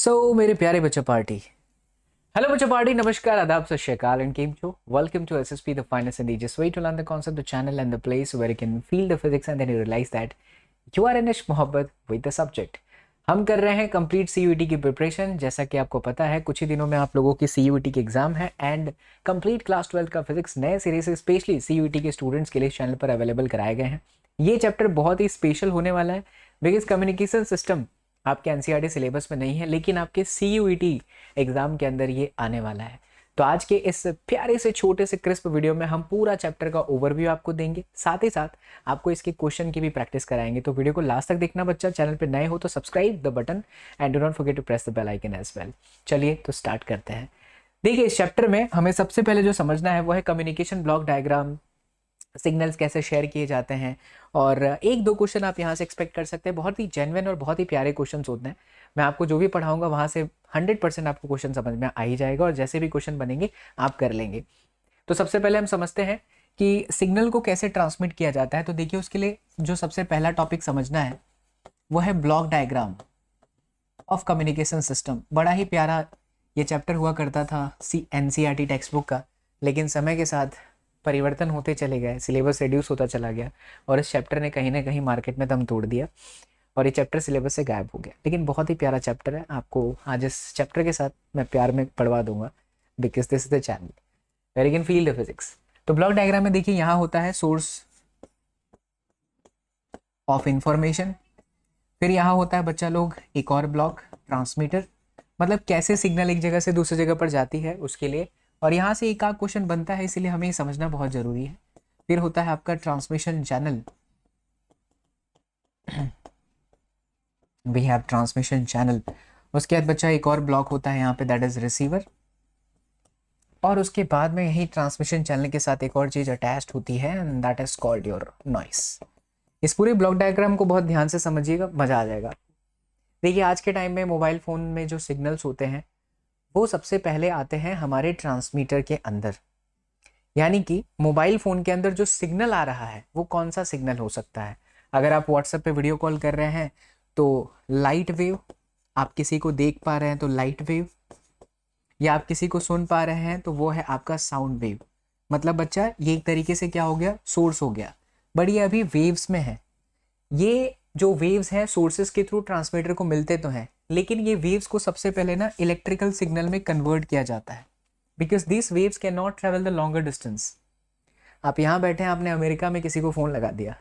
मेरे प्यारे बच्चा पार्टी। हेलो बच्चा पार्टी, नमस्कार, आदाब, सत श्री अकाल and came to welcome to SSP the finest and easiest way to learn the concept the channel and the place where you can feel the physics and then you realise that you are in इश्क मोहब्बत with the subject. हम कर रहे हैं complete CUET की preparation. जैसा कि आपको पता है, कुछ ही दिनों में आप लोगों की सीयूईटी की एग्जाम है एंड कंप्लीट क्लास 12 का फिजिक्स नए सिरे से स्पेशली सीयूईटी के स्टूडेंट्स के लिए चैनल पर अवेलेबल कराए गए हैं। ये चैप्टर बहुत ही स्पेशल होने वाला है बिकॉज कम्युनिकेशन सिस्टम आपके एनसीईआरटी सिलेबस में नहीं है, लेकिन आपके सीयूईटी एग्जाम के अंदर ये आने वाला है। तो आज के इस प्यारे से छोटे से क्रिस्प वीडियो में हम पूरा चैप्टर का ओवरव्यू आपको देंगे, साथ ही साथ आपको इसके क्वेश्चन की भी प्रैक्टिस कराएंगे। तो वीडियो को लास्ट तक देखना बच्चा। चैनल पे नए हो तो subscribe the button and do not forget to press the bell icon as well. चलिए तो स्टार्ट करते हैं। देखिए, इस चैप्टर में हमें सबसे पहले जो समझना है वो है कम्युनिकेशन ब्लॉक डायग्राम, सिग्नल्स कैसे शेयर किए जाते हैं। और एक दो क्वेश्चन आप यहाँ से एक्सपेक्ट कर सकते हैं। बहुत ही जेन्युइन और बहुत ही प्यारे क्वेश्चन होते हैं। मैं आपको जो भी पढ़ाऊंगा वहाँ से 100% आपको क्वेश्चन समझ में आ ही जाएगा और जैसे भी क्वेश्चन बनेंगे आप कर लेंगे। तो सबसे पहले हम समझते हैं कि सिग्नल को कैसे ट्रांसमिट किया जाता है। तो देखिए, उसके लिए जो सबसे पहला टॉपिक समझना है वो है block diagram of communication system. बड़ा ही प्यारा ये चैप्टर हुआ करता था एनसीईआरटी टेक्स्ट बुक का, लेकिन समय के साथ परिवर्तन होते चले गए, सिलेबस रिड्यूस होता चला गया और इस चैप्टर ने कहीं ना कहीं मार्केट में दम तोड़ दिया और ये चैप्टर सिलेबस से गायब हो गया। लेकिन बहुत ही प्यारा चैप्टर है, आपको आज इस चैप्टर के साथ मैं प्यार में पढ़वा दूंगा because this is the channel where you can feel the physics. तो ब्लॉक डायग्राम में देखिए, यहाँ होता है सोर्स ऑफ इंफॉर्मेशन, फिर यहाँ होता है बच्चा लोग एक और ब्लॉक ट्रांसमीटर, मतलब कैसे सिग्नल एक जगह से दूसरी जगह पर जाती है उसके लिए। और यहाँ से एक आध क्वेश्चन बनता है, इसीलिए हमें समझना बहुत जरूरी है। फिर होता है आपका transmission channel, we have transmission channel. उसके बाद बच्चा एक और ब्लॉक होता है यहाँ पे, दैट इज रिसीवर। और उसके बाद में यही ट्रांसमिशन चैनल के साथ एक और चीज अटैच्ड होती है and that is called your noise. इस पूरे ब्लॉक डायग्राम को बहुत ध्यान से समझिएगा, मजा आ जाएगा। देखिए, आज के टाइम में मोबाइल फ़ोन में जो सिग्नल्स होते हैं वो सबसे पहले आते हैं हमारे ट्रांसमीटर के अंदर। यानी कि मोबाइल फ़ोन के अंदर जो सिग्नल आ रहा है वो कौन सा सिग्नल हो सकता है। अगर आप व्हाट्सएप पे वीडियो कॉल कर रहे हैं तो लाइट वेव, आप किसी को देख पा रहे हैं तो लाइट वेव, या आप किसी को सुन पा रहे हैं तो वो है आपका साउंड वेव। मतलब बच्चा, ये एक तरीके से क्या हो गया, सोर्स हो गया। बट ये अभी वेव्स में है। ये जो वेव्स हैं सोर्सेस के थ्रू ट्रांसमीटर को मिलते तो हैं, लेकिन ये वेव्स को सबसे पहले ना इलेक्ट्रिकल सिग्नल में कन्वर्ट किया जाता है because this waves can not travel the longer distance. आप यहाँ बैठे हैं, आपने अमेरिका में किसी को फ़ोन लगा दिया,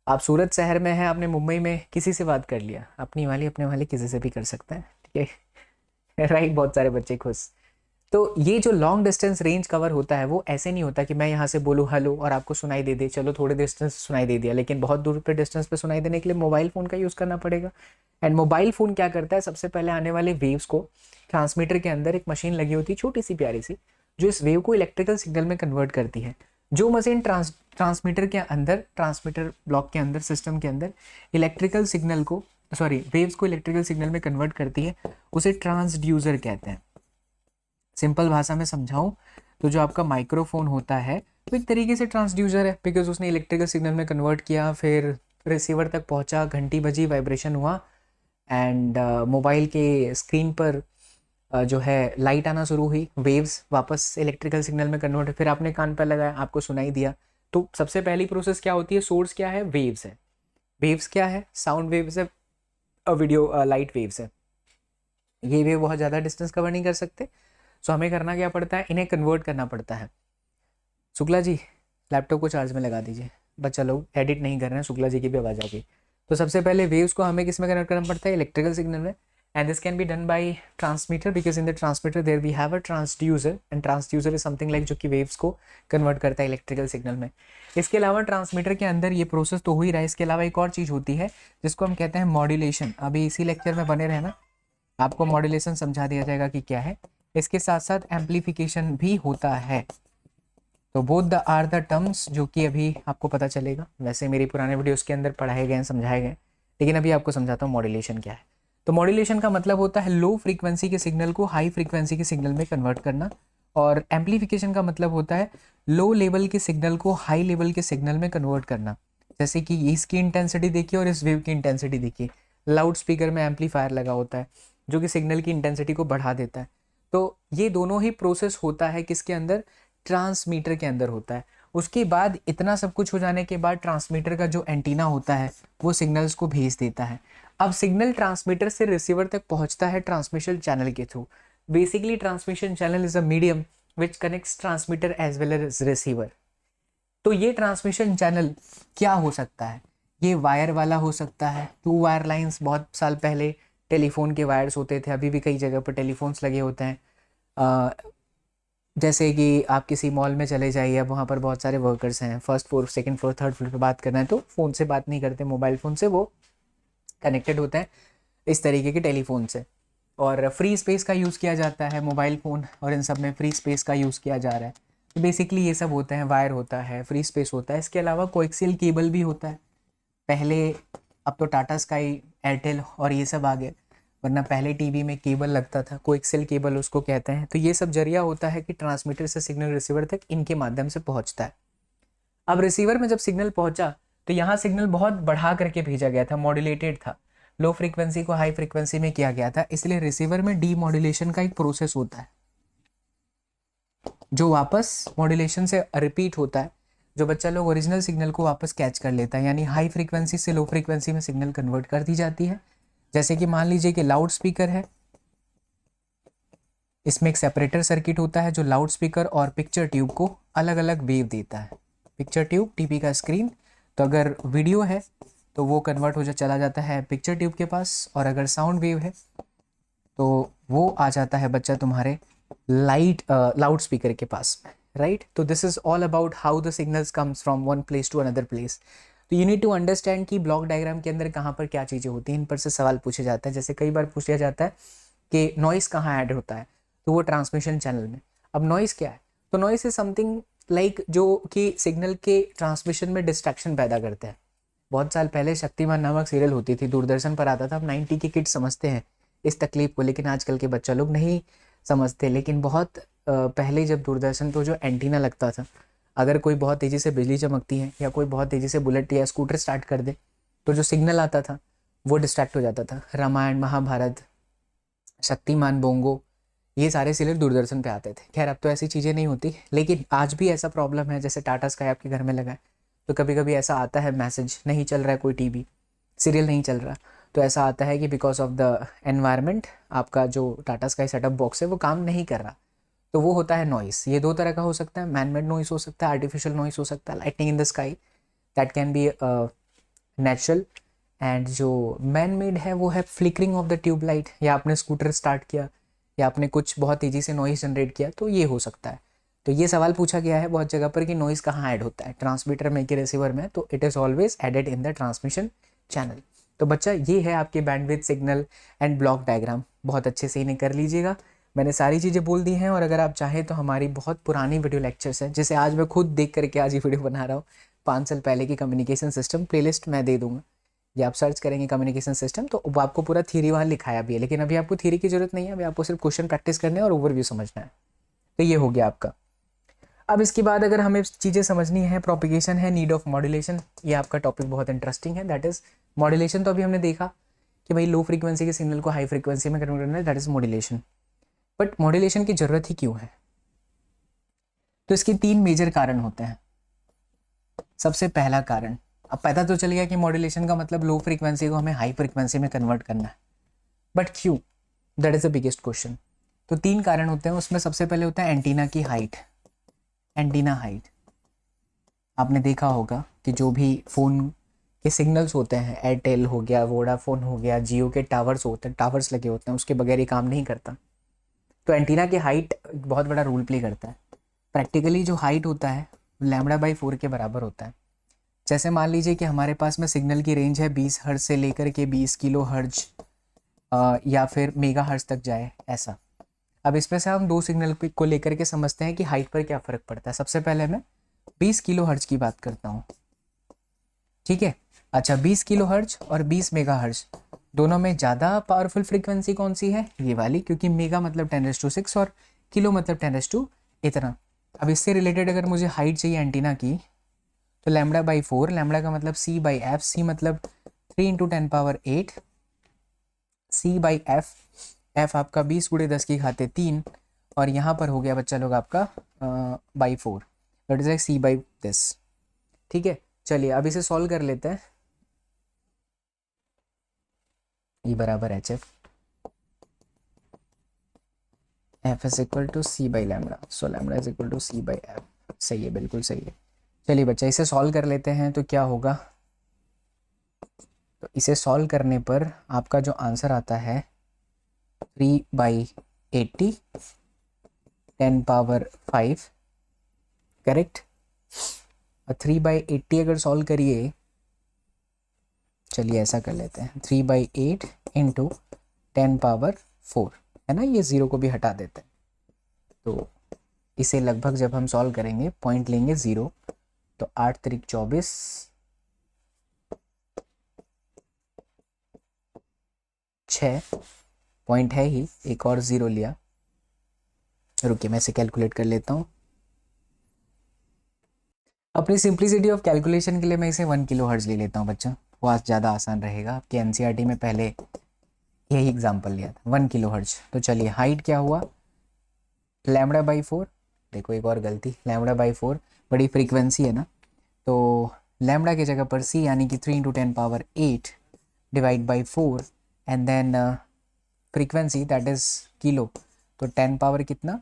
आप सूरत शहर में हैं, आपने मुंबई में किसी से बात कर लिया, अपनी वाली अपने वाले किसी से भी कर सकते हैं, ठीक है राइट। बहुत सारे बच्चे खुश। तो ये जो लॉन्ग डिस्टेंस रेंज कवर होता है वो ऐसे नहीं होता कि मैं यहाँ से बोलूँ हेलो और आपको सुनाई दे दे, चलो थोड़े डिस्टेंस सुनाई दे दिया, लेकिन बहुत दूर पे डिस्टेंस पे सुनाई देने के लिए मोबाइल फ़ोन का यूज़ करना पड़ेगा। एंड मोबाइल फ़ोन क्या करता है, सबसे पहले आने वाले वेव्स को ट्रांसमीटर के अंदर एक मशीन लगी होती है छोटी सी प्यारी सी, जो इस वेव को इलेक्ट्रिकल सिग्नल में कन्वर्ट करती है। जो मशीन ट्रांसमीटर के अंदर, ट्रांसमीटर ब्लॉक के अंदर, सिस्टम के अंदर इलेक्ट्रिकल सिग्नल को, सॉरी वेव्स को इलेक्ट्रिकल सिग्नल में कन्वर्ट करती है, उसे ट्रांसड्यूसर कहते हैं। सिंपल भाषा में समझाऊं तो जो आपका माइक्रोफोन होता है तो एक तरीके से ट्रांसड्यूसर है बिकॉज उसने इलेक्ट्रिकल सिग्नल में कन्वर्ट किया, फिर रिसीवर तक पहुंचा, घंटी बजी, वाइब्रेशन हुआ एंड मोबाइल के स्क्रीन पर जो है लाइट आना शुरू हुई, वेव्स वापस इलेक्ट्रिकल सिग्नल में कन्वर्ट, फिर आपने कान पर लगाया, आपको सुनाई दिया। तो सबसे पहली प्रोसेस क्या होती है, सोर्स क्या है, वेव्स है। वेव्स क्या है, साउंड वेव्स है, वीडियो लाइट वेव्स है। ये वेव बहुत ज़्यादा डिस्टेंस कवर नहीं कर सकते, सो हमें करना क्या पड़ता है, इन्हें कन्वर्ट करना पड़ता है। शुक्ला जी, लैपटॉप को चार्ज में लगा दीजिए। बच्चा लोग एडिट नहीं कर रहे हैं, शुक्ला जी की भी आवाज़ आ गई। तो सबसे पहले वेव्स को हमें किस में कन्वर्ट करना पड़ता है, इलेक्ट्रिकल सिग्नल में। And this can be done by transmitter because in the transmitter there we have a transducer and transducer is something like जो कि वेव्स को कन्वर्ट करता है इलेक्ट्रिकल सिग्नल में। इसके अलावा ट्रांसमीटर के अंदर ये प्रोसेस तो हो ही रहा है, इसके अलावा एक और चीज़ होती है जिसको हम कहते हैं मॉड्यूलेशन। अभी इसी लेक्चर में बने रहना, आपको मॉड्यूलेशन समझा दिया जाएगा कि क्या है। इसके साथ साथ एम्पलीफिकेशन भी होता है। तो both the are the terms जो कि अभी आपको पता चलेगा। वैसे मेरे पुराने वीडियोस के अंदर पढ़ाए गए हैं, समझाए गए, लेकिन अभी आपको समझाता हूँ मॉड्यूलेशन क्या है। तो मॉड्यूलेशन का मतलब होता है लो फ्रीक्वेंसी के सिग्नल को हाई फ्रीक्वेंसी के सिग्नल में कन्वर्ट करना, और एम्पलीफिकेशन का मतलब होता है लो लेवल के सिग्नल को हाई लेवल के सिग्नल में कन्वर्ट करना। जैसे कि इसकी इंटेंसिटी देखिए और इस वेव की इंटेंसिटी देखिए, लाउड स्पीकर में एम्पलीफायर लगा होता है, जो कि सिग्नल की इंटेंसिटी को बढ़ा देता है। तो ये दोनों ही प्रोसेस होता है किसके अंदर, ट्रांसमीटर के अंदर होता है। उसके बाद इतना सब कुछ हो जाने के बाद ट्रांसमीटर का जो एंटीना होता है वो सिग्नल्स को भेज देता है। अब सिग्नल ट्रांसमीटर से रिसीवर तक पहुंचता है ट्रांसमिशन चैनल के through. Basically transmission channel is a medium which connects transmitter as well as receiver. तो ये ट्रांसमिशन चैनल क्या हो सकता है, ये वायर वाला हो सकता है, 2 वायर लाइंस। बहुत साल पहले टेलीफोन के वायर्स होते थे, अभी भी कई जगह पर टेलीफोन्स लगे होते हैं। जैसे कि आप किसी मॉल में चले जाइए, अब वहाँ पर बहुत सारे वर्कर्स हैं, first floor, second floor, third floor पे बात करना है तो फ़ोन से बात नहीं करते, मोबाइल फ़ोन से वो कनेक्टेड होते हैं इस तरीके के टेलीफोन से। और फ्री स्पेस का यूज़ किया जाता है, मोबाइल फ़ोन और इन सब में फ्री स्पेस का यूज़ किया जा रहा है। तो बेसिकली ये सब होते हैं, वायर होता है, फ्री स्पेस होता है। इसके अलावा कोएक्सियल केबल भी होता है। पहले, अब तो टाटा स्काई, एयरटेल और ये सब आ गए, वरना पहले टीवी में केबल लगता था, कोएक्सियल केबल उसको कहते हैं। तो ये सब जरिया होता है कि ट्रांसमीटर से सिग्नल रिसीवर तक इनके माध्यम से पहुंचता है। अब रिसीवर में जब सिग्नल पहुंचा तो यहाँ सिग्नल बहुत बढ़ा करके भेजा गया था, मॉड्यूलेटेड था, लो फ्रीक्वेंसी को हाई फ्रीक्वेंसी में किया गया था। इसलिए रिसीवर में डीमॉड्यूलेशन का एक प्रोसेस होता है जो वापस मॉड्यूलेशन से रिपीट होता है, जो बच्चा लोग ओरिजिनल सिग्नल को वापस कैच कर लेता है। यानी हाई फ्रीक्वेंसी से लो फ्रीक्वेंसी में सिग्नल कन्वर्ट कर दी जाती है। जैसे कि मान लीजिए कि लाउड स्पीकर है, इसमें एक सेपरेटर सर्किट होता है जो लाउड स्पीकर और पिक्चर ट्यूब को अलग अलग वेव देता है। पिक्चर ट्यूब टीवी का स्क्रीन, तो अगर वीडियो है तो वो कन्वर्ट हो चला जाता है पिक्चर ट्यूब के पास, और अगर साउंड वेव है तो वो आ जाता है बच्चा तुम्हारे लाउड स्पीकर के पास में, राइट। तो this is all about how the signals comes from one place to another place. तो यू नीड टू अंडरस्टैंड कि ब्लॉक डायग्राम के अंदर कहाँ पर क्या चीज़ें होती हैं। इन पर से सवाल पूछे जाता है। जैसे कई बार पूछा जाता है कि नॉइस कहाँ ऐड होता है, तो वो ट्रांसमिशन चैनल में। अब नॉइस क्या है, तो नॉइस इज समथिंग लाइक जो कि सिग्नल के ट्रांसमिशन में डिस्ट्रैक्शन पैदा करते हैं। बहुत साल पहले शक्तिमान नामक सीरियल होती थी, दूरदर्शन पर आता था। अब 90 के किड्स समझते हैं इस तकलीफ को, लेकिन आजकल के बच्चा लोग नहीं समझते। लेकिन बहुत पहले जब दूरदर्शन पर जो एंटीना लगता था, अगर कोई बहुत तेज़ी से बिजली चमकती है या कोई बहुत तेज़ी से बुलेट या स्कूटर स्टार्ट कर दे तो जो सिग्नल आता था वो डिस्ट्रैक्ट हो जाता था। रामायण, महाभारत, शक्तिमान, बोंगो, ये सारे सीरियल दूरदर्शन पे आते थे। खैर अब तो ऐसी चीज़ें नहीं होती, लेकिन आज भी ऐसा प्रॉब्लम है। जैसे टाटा स्काई आपके घर में लगा है तो कभी कभी ऐसा आता है मैसेज, नहीं चल रहा है कोई टीवी सीरियल नहीं चल रहा, तो ऐसा आता है कि बिकॉज ऑफ द एनवायरनमेंट आपका जो टाटा स्काई सेटअप बॉक्स है वो काम नहीं कर रहा। तो वो होता है नॉइस। ये दो तरह का हो सकता है, मैन मेड नॉइस हो सकता है, आर्टिफिशियल नॉइस हो सकता है, lightning in the sky, that can be natural. And जो मैन मेड है वो है फ्लिकरिंग ऑफ द ट्यूबलाइट, या आपने स्कूटर स्टार्ट किया या आपने कुछ बहुत तेज़ी से नॉइस जनरेट किया, तो ये हो सकता है। तो ये सवाल पूछा गया है बहुत जगह पर कि नॉइस कहाँ ऐड होता है, ट्रांसमीटर में कि रिसीवर में, तो it is always added in the transmission channel. तो बच्चा ये है आपके bandwidth, signal and block diagram. बहुत अच्छे से इन्हें कर लीजिएगा। मैंने सारी चीज़ें बोल दी हैं, और अगर आप चाहें तो हमारी बहुत पुरानी वीडियो लेक्चर्स हैं, जिसे आज मैं खुद देख करके आज ये वीडियो बना रहा हूँ। 5 साल पहले की कम्युनिकेशन सिस्टम प्लेलिस्ट मैं दे दूँगा, या आप सर्च करेंगे कम्युनिकेशन सिस्टम तो वो आपको पूरा थ्योरी वहाँ लिखाया भी है। लेकिन अभी आपको थ्योरी की जरूरत नहीं है, अभी आपको सिर्फ क्वेश्चन प्रैक्टिस करने और ओवरव्यू समझना है। तो ये हो गया आपका। अब इसके बाद अगर हमें चीज़ें समझनी है, प्रोपिगेशन है, नीड ऑफ मॉड्यूलेशन, ये आपका टॉपिक बहुत इंटरेस्टिंग है। That is modulation. तो अभी हमने देखा कि भाई लो फ्रीक्वेंसी के सिग्नल को हाई फ्रीक्वेंसी में कन्वर्ट करना है, that is modulation. But modulation की जरूरत ही क्यों है? तो इसके 3 मेजर कारण होते हैं। सबसे पहला कारण, अब पता तो चल गया कि मॉड्यूलेशन का मतलब लो फ्रीक्वेंसी को हमें हाई फ्रीक्वेंसी में कन्वर्ट करना है, बट क्यों? That is the biggest question. तो 3 कारण होते हैं उसमें। सबसे पहले होता है एंटीना की हाइट। एंटीना हाइट आपने देखा होगा कि जो भी फ़ोन के सिग्नल्स होते हैं, एयरटेल हो गया, वोडाफोन हो गया, जियो के टावर्स होते हैं, टावर्स लगे होते हैं, उसके बगैर ये काम नहीं करता। तो एंटीना की हाइट बहुत बड़ा रोल प्ले करता है। प्रैक्टिकली जो हाइट होता है λ/4 के बराबर होता है। जैसे मान लीजिए कि हमारे पास में सिग्नल की रेंज है 20 हर्ट्ज से लेकर के 20 किलो हर्ट्ज या फिर मेगा हर्ट्ज तक जाए, ऐसा। अब इसमें से हम 2 सिग्नल को लेकर के समझते हैं कि हाइट पर क्या फ़र्क पड़ता है। सबसे पहले मैं 20 किलो हर्ट्ज की बात करता हूँ, ठीक है। अच्छा, 20 किलो हर्ट्ज और 20 मेगा हर्ट्ज, दोनों में ज़्यादा पावरफुल फ्रीक्वेंसी कौन सी है? ये वाली, क्योंकि मेगा मतलब 10⁻⁶ और किलो मतलब 10⁻⁴ इतना। अब इससे रिलेटेड अगर मुझे हाइट चाहिए एंटीना की, तो λ/4, लैम्बडा का मतलब c/f, c मतलब 3 × 10⁻8, c/f एफ आपका 20 × 10 की घाते 3, और यहाँ पर हो गया बच्चा लोग आपका by 4, that is like c by this. ठीक है, चलिए अब इसे सॉल्व कर लेते हैं। ई बराबर h f, f is equal to c by lambda, so lambda is equal to c by f. सही है, बिल्कुल सही है। चलिए बच्चा इसे सॉल्व कर लेते हैं तो क्या होगा, तो इसे सॉल्व करने पर आपका जो आंसर आता है 3/80 10⁵ करेक्ट। और 3/80 अगर सॉल्व करिए, चलिए ऐसा कर लेते हैं 3/8 इंटू 10⁴, है ना, ये ज़ीरो को भी हटा देते हैं। तो इसे लगभग जब हम सॉल्व करेंगे पॉइंट लेंगे 0, तो 8 × 24, 6 पॉइंट है ही, एक और 0 लिया। रुकिए मैं इसे कैलकुलेट कर लेता हूँ। अपनी सिंप्लिसिटी ऑफ कैलकुलेशन के लिए मैं इसे 1 kHz ले लेता हूँ बच्चा, वो आज ज़्यादा आसान रहेगा। आपके एनसीईआरटी में पहले यही एग्जांपल लिया था 1 kHz। तो चलिए हाइट क्या हुआ, λ/4, देखो एक और गलती, λ/4 बड़ी फ्रीक्वेंसी है ना, तो लैम्डा की जगह पर c यानी कि 3 × 10⁸ divide by 4 and then frequency that is kilo, तो 10 पावर कितना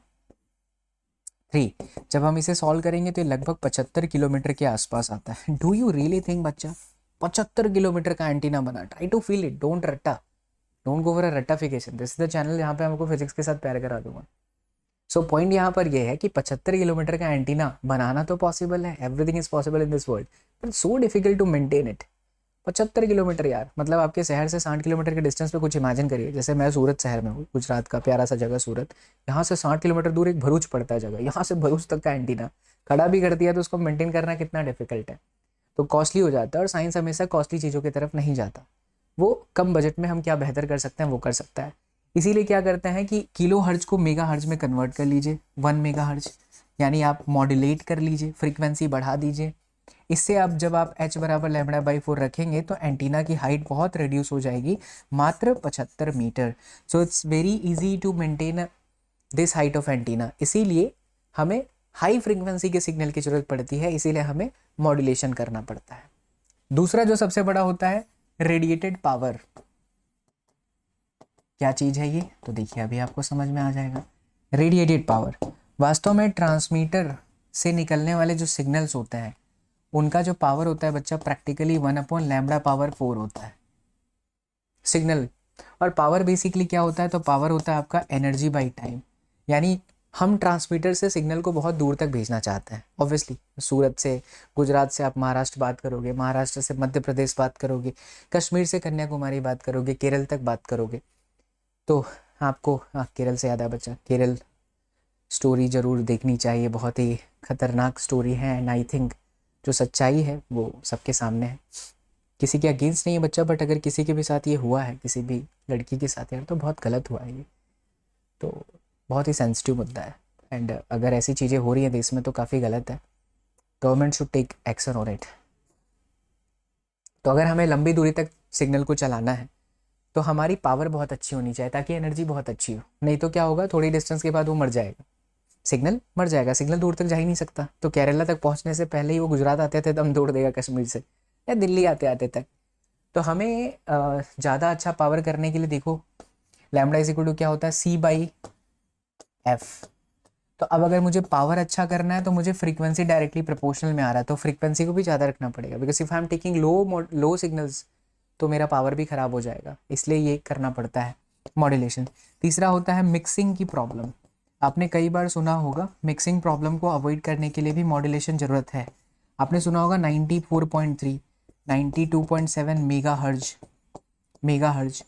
3। जब हम इसे सॉल्व करेंगे तो ये लगभग 75 किलोमीटर के आसपास आता है। डू यू रियली थिंक बच्चा 75 किलोमीटर का एंटीना बना? Try to feel it, don't रट्टा, डोंट गो फॉर अ रट्टाफिकेशन। दिस इज द चैनल जहाँ पे हमको फिजिक्स के साथ प्यार करा दूंगा। सो पॉइंट यहाँ पर यह है कि 75 किलोमीटर का एंटीना बनाना तो पॉसिबल है, everything is possible in this world, but so difficult to maintain it. 75 kilometre यार, मतलब आपके शहर से 60 किलोमीटर के डिस्टेंस पे कुछ इमेजिन करिए। जैसे मैं सूरत शहर में हूँ, गुजरात का प्यारा सा जगह सूरत, यहाँ से 60 किलोमीटर दूर एक भरूच पड़ता है जगह, यहाँ से भरूच तक का एंटीना खड़ा भी कर दिया तो उसको मेंटेन करना कितना डिफिकल्ट है। तो कॉस्टली हो जाता है, और साइंस हमेशा कॉस्टली चीज़ों की तरफ नहीं जाता। वो कम बजट में हम क्या बेहतर कर सकते हैं वो कर सकता है। इसीलिए क्या करते हैं कि किलो हर्ज को मेगा हर्ज में कन्वर्ट कर लीजिए, 1 मेगा हर्ज, यानी आप मॉड्यूलेट कर लीजिए, फ्रीक्वेंसी बढ़ा दीजिए। इससे आप जब आप h बराबर λ/4 रखेंगे तो एंटीना की हाइट बहुत रिड्यूस हो जाएगी, मात्र 75 metre. So it's very easy to maintain this height of antenna. इसीलिए हमें हाई फ्रीक्वेंसी के सिग्नल की जरूरत पड़ती है, इसीलिए हमें मॉड्यूलेशन करना पड़ता है। दूसरा जो सबसे बड़ा होता है रेडिएटेड पावर। क्या चीज़ है ये, तो देखिए अभी आपको समझ में आ जाएगा। रेडिएटेड पावर वास्तव में ट्रांसमीटर से निकलने वाले जो सिग्नल्स होते हैं उनका जो पावर होता है बच्चा प्रैक्टिकली 1/λ/4 होता है सिग्नल। और पावर बेसिकली क्या होता है, तो पावर होता है आपका एनर्जी बाई टाइम। यानी हम ट्रांसमीटर से सिग्नल को बहुत दूर तक भेजना चाहते हैं। ऑब्वियसली सूरत से, गुजरात से आप महाराष्ट्र बात करोगे, महाराष्ट्र से मध्य प्रदेश बात करोगे, कश्मीर से कन्याकुमारी बात करोगे, केरल तक बात करोगे, तो आपको केरल से याद है बच्चा, केरल स्टोरी ज़रूर देखनी चाहिए, बहुत ही खतरनाक स्टोरी है। एंड आई थिंक जो सच्चाई है वो सबके सामने है, किसी के अगेंस्ट नहीं है बच्चा, बट अगर किसी के भी साथ ये हुआ है, किसी भी लड़की के साथ यार, तो बहुत गलत हुआ है ये, तो बहुत ही सेंसिटिव मुद्दा है। एंड अगर ऐसी चीज़ें हो रही हैं देश में तो काफ़ी गलत है, government should take action on it. तो अगर हमें लंबी दूरी तक सिग्नल को चलाना है तो हमारी पावर बहुत अच्छी होनी चाहिए, ताकि एनर्जी बहुत अच्छी हो। नहीं तो क्या होगा, थोड़ी डिस्टेंस के बाद वो मर जाएगा, सिग्नल मर जाएगा, सिग्नल दूर तक जा ही नहीं सकता। तो केरला तक पहुंचने से पहले ही वो गुजरात आते थे दम तोड़ देगा कश्मीर से, या दिल्ली आते आते तक। तो हमें ज़्यादा अच्छा पावर करने के लिए देखो लैम्डा इज इक्वल टू क्या होता है, C/F। तो अब अगर मुझे पावर अच्छा करना है तो मुझे फ्रीक्वेंसी डायरेक्टली प्रोपोर्शनल में आ रहा है, तो फ्रीक्वेंसी को भी ज़्यादा रखना पड़ेगा, because if I am taking low signals तो मेरा पावर भी ख़राब हो जाएगा, इसलिए ये करना पड़ता है मॉड्यूलेशन। तीसरा होता है मिक्सिंग की प्रॉब्लम। आपने कई बार सुना होगा मिक्सिंग प्रॉब्लम को अवॉइड करने के लिए भी मॉड्यूलेशन ज़रूरत है। आपने सुना होगा 94.3, 92.7 मेगा हर्ज।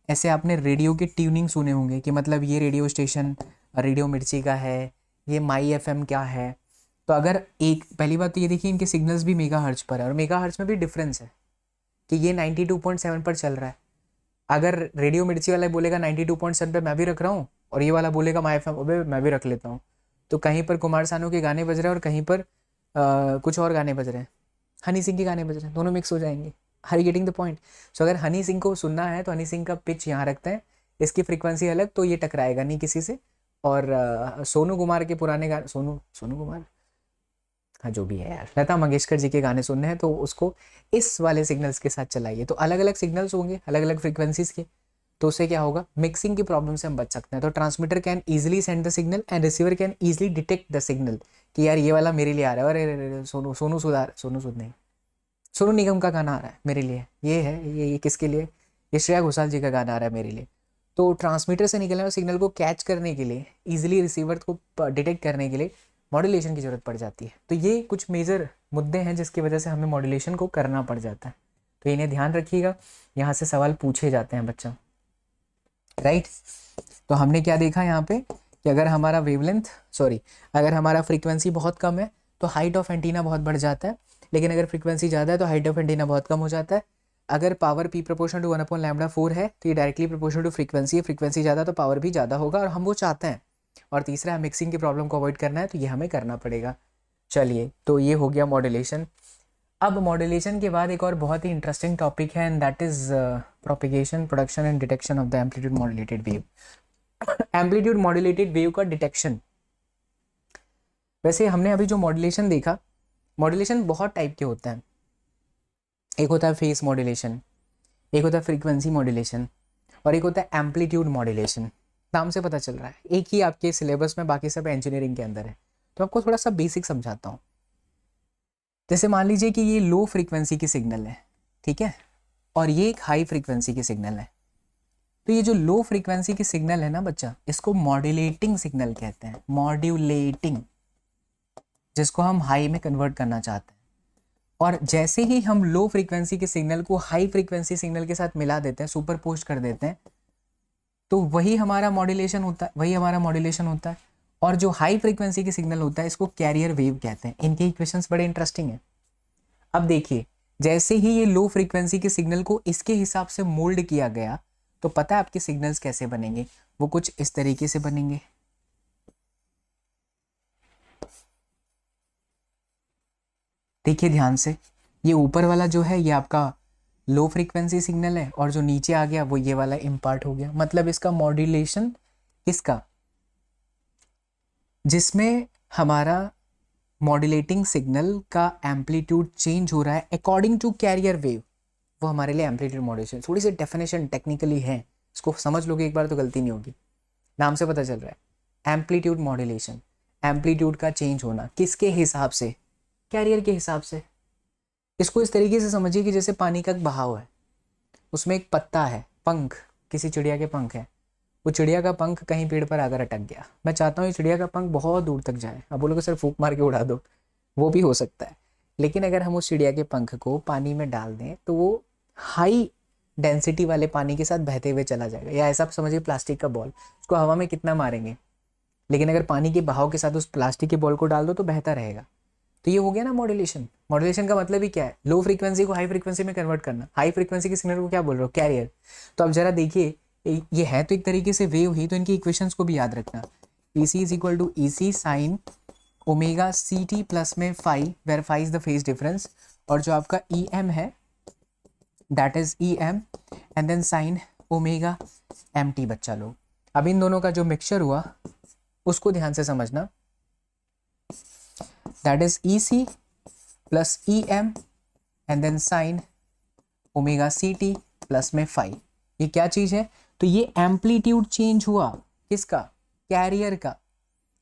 ऐसे आपने रेडियो के ट्यूनिंग सुने होंगे कि मतलब ये रेडियो स्टेशन रेडियो मिर्ची का है, ये माई FM क्या है। तो अगर एक पहली बात तो ये देखिए इनके सिग्नल्स भी मेगा हर्ज पर है, और मेगा हर्ज में भी डिफरेंस है कि ये 92.7 पर चल रहा है। अगर रेडियो मिर्ची वाला बोलेगा 92.7 पे मैं भी रख रहा हूँ, और ये वाला बोलेगा माई FM अबे मैं भी रख लेता हूँ, तो कहीं पर कुमार सानू के गाने बज रहे हैं और कहीं पर कुछ और गाने बज रहे हैं, हनी सिंह के गाने बज रहे हैं, दोनों मिक्स हो जाएंगे। Are you getting the point? So अगर हनी सिंह को सुनना है तो हनी सिंह का पिच यहाँ रखते हैं, इसकी फ्रीक्वेंसी अलग, तो ये टकराएगा नहीं किसी से। और सोनू कुमार के पुराने गाने, सोनू सोनू कुमार, हाँ जो भी है यार, लता मंगेशकर जी के गाने सुनने हैं तो उसको इस वाले सिग्नल्स के साथ चलाइए। तो अलग अलग सिग्नल्स होंगे अलग अलग फ्रीक्वेंसीज के, तो उससे क्या होगा, मिक्सिंग की प्रॉब्लम से हम बच सकते हैं। तो transmitter can easily send the signal and receiver can easily detect the signal कि यार ये वाला मेरे लिए आ रहा है, अरे अरे अरे, सोनू सोनू सूद सोनू सूद नहीं, सोनू निगम का गाना आ रहा है मेरे लिए, ये है ये किसके लिए, ये श्रेया घोषाल जी का गाना आ रहा है मेरे लिए। तो ट्रांसमीटर से निकलने वाले सिग्नल को कैच करने के लिए, इजीली रिसीवर को डिटेक्ट करने के लिए मॉड्यूलेशन की ज़रूरत पड़ जाती है। तो ये कुछ मेजर मुद्दे हैं जिसकी वजह से हमें मॉड्यूलेशन को करना पड़ जाता है। तो इन्हें ध्यान रखिएगा, यहाँ से सवाल पूछे जाते हैं बच्चा, राइट। तो हमने क्या देखा यहाँ पे कि अगर हमारा वेवलेंथ अगर हमारा फ्रीक्वेंसी बहुत कम है तो हाइट ऑफ एंटीना बहुत बढ़ जाता है, लेकिन अगर फ्रीक्वेंसी ज़्यादा है तो हाइट ऑफ एंटीना बहुत कम हो जाता है। अगर पावर पी प्रोपोर्शनल टू 1/λ4 है तो ये डायरेक्टली प्रोपोर्शनल टू फ्रीक्वेंसी है, फ्रीक्वेंसी ज़्यादा तो पावर भी ज़्यादा होगा, और हम वो चाहते हैं। और तीसरा है मिक्सिंग की प्रॉब्लम को अवॉइड करना है, तो ये हमें करना पड़ेगा। चलिए, तो ये हो गया मॉड्यूलेशन। अब मॉड्यूलेशन के बाद एक और बहुत ही इंटरेस्टिंग टॉपिक है, and that is propagation, production and detection of the amplitude modulated wave. Amplitude modulated wave का डिटेक्शन। वैसे हमने अभी जो मॉड्यूलेशन देखा, मॉड्यूलेशन बहुत टाइप के होते हैं। एक होता है फेस मॉड्यूलेशन, एक होता है फ्रीक्वेंसी मॉड्यूलेशन, और एक होता है एम्पलीट्यूड मॉड्यूलेशन। नाम से पता चल रहा है एक ही आपके सिलेबस में, बाकी सब इंजीनियरिंग के अंदर है। तो आपको थोड़ा सा बेसिक समझाता हूँ। जैसे मान लीजिए कि ये लो फ्रीक्वेंसी की सिग्नल है, ठीक है, और ये एक हाई फ्रीक्वेंसी की सिग्नल है। तो ये जो लो फ्रीक्वेंसी की सिग्नल है ना बच्चा, इसको मॉड्यूलेटिंग सिग्नल कहते हैं, मॉड्यूलेटिंग, जिसको हम हाई में कन्वर्ट करना चाहते हैं। और जैसे ही हम लो फ्रीक्वेंसी के सिग्नल को हाई फ्रीक्वेंसी सिग्नल के साथ मिला देते हैं, सुपरपोज कर देते हैं, तो वही हमारा मॉड्यूलेशन होता है। और जो हाई फ्रीक्वेंसी की सिग्नल होता है इसको कैरियर वेव कहते हैं। इनके इक्वेशंस बड़े इंटरेस्टिंग हैं। अब देखिए, जैसे ही ये लो फ्रीक्वेंसी के सिग्नल को इसके हिसाब से मोल्ड किया गया, तो पता है आपके सिग्नल्स कैसे बनेंगे, वो कुछ इस तरीके से बनेंगे। देखिए ध्यान से, ये ऊपर वाला जो है ये आपका लो फ्रीक्वेंसी सिग्नल है, और जो नीचे आ गया वो ये वाला इम्पार्ट हो गया। मतलब इसका मॉड्यूलेशन किसका, जिसमें हमारा मॉड्यूलेटिंग सिग्नल का एम्पलीट्यूड चेंज हो रहा है अकॉर्डिंग टू कैरियर वेव, वो हमारे लिए एम्पलीट्यूड मॉड्यूलेशन। थोड़ी सी डेफिनेशन टेक्निकली है, इसको समझ लोगे एक बार तो गलती नहीं होगी। नाम से पता चल रहा है एम्पलीट्यूड मॉड्यूलेशन, एम्पलीट्यूड का चेंज होना किसके हिसाब से, कैरियर के हिसाब से। इसको इस तरीके से समझिए कि जैसे पानी का बहाव है, उसमें एक पत्ता है, पंख, किसी चिड़िया के पंख है, वो चिड़िया का पंख कहीं पेड़ पर आकर अटक गया। मैं चाहता हूँ ये चिड़िया का पंख बहुत दूर तक जाए, अब बोलोगे सर फूंक मार के उड़ा दो, वो भी हो सकता है। लेकिन अगर हम उस चिड़िया के पंख को पानी में डाल दें तो वो हाई डेंसिटी वाले पानी के साथ बहते हुए चला जाएगा। या ऐसा समझिए प्लास्टिक का बॉल, उसको हवा में कितना मारेंगे, लेकिन अगर पानी के बहाव के साथ उस प्लास्टिक के बॉल को डाल दो तो बहता रहेगा। तो ये हो गया ना मॉड्यूलेशन। मॉड्यूलेशन का मतलब ही क्या है, लो फ्रीक्वेंसी को हाई फ्रीक्वेंसी में कन्वर्ट करना। हाई फ्रीक्वेंसी के सिग्नल को क्या बोल रहे हो, कैरियर। तो अब जरा देखिए, ये है तो एक तरीके से वेव ही, तो इनकी इक्वेशंस को भी याद रखना। EC is equal to EC sine omega CT plus में phi, where phi is the phase difference, और जो आपका EM है that is EM and then sine omega MT। बच्चा लोग, अब इन दोनों का जो मिक्सचर हुआ उसको ध्यान से समझना, that is EC plus EM and then sine omega CT plus में फाई। ये क्या चीज है, तो ये एम्पलीट्यूड चेंज हुआ किसका, कैरियर का,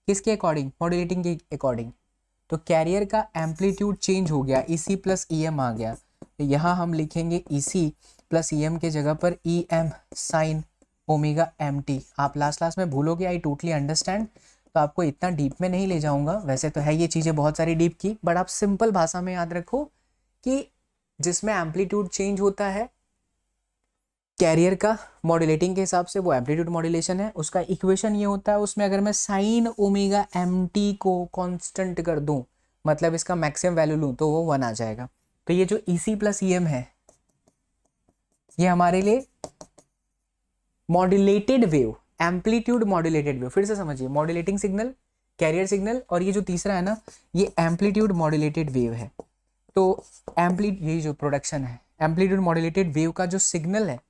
किसके अकॉर्डिंग, मॉड्यूलेटिंग के अकॉर्डिंग। तो कैरियर का एम्पलीट्यूड चेंज हो गया, EC प्लस EM आ गया। तो यहाँ हम लिखेंगे EC प्लस EM के जगह पर EM साइन ओमेगा MT। आप लास्ट में भूलोगे, आई टोटली अंडरस्टैंड, तो आपको इतना डीप में नहीं ले जाऊंगा। वैसे तो है ये चीज़ें बहुत सारी डीप की, बट आप सिंपल भाषा में याद रखो कि जिसमें एम्पलीट्यूड चेंज होता है कैरियर का मॉड्यूलेटिंग के हिसाब से, वो एम्पलीट्यूड मॉड्यूलेशन है। उसका इक्वेशन ये होता है, उसमें अगर मैं साइन ओमेगा MT को कांस्टेंट कर दूं, मतलब इसका मैक्सिमम वैल्यू लूं, तो वो 1 आ जाएगा। तो ये जो EC प्लस EM है, ये हमारे लिए modulated wave, amplitude modulated wave. फिर से समझिए, मॉड्यूलेटिंग सिग्नल, कैरियर सिग्नल, और ये जो तीसरा है ना, ये एम्पलीट्यूड मॉड्यूलेटेड वेव है। तो ये जो प्रोडक्शन है, एम्पलीट्यूड मॉड्यूलेटेड वेव का जो सिग्नल है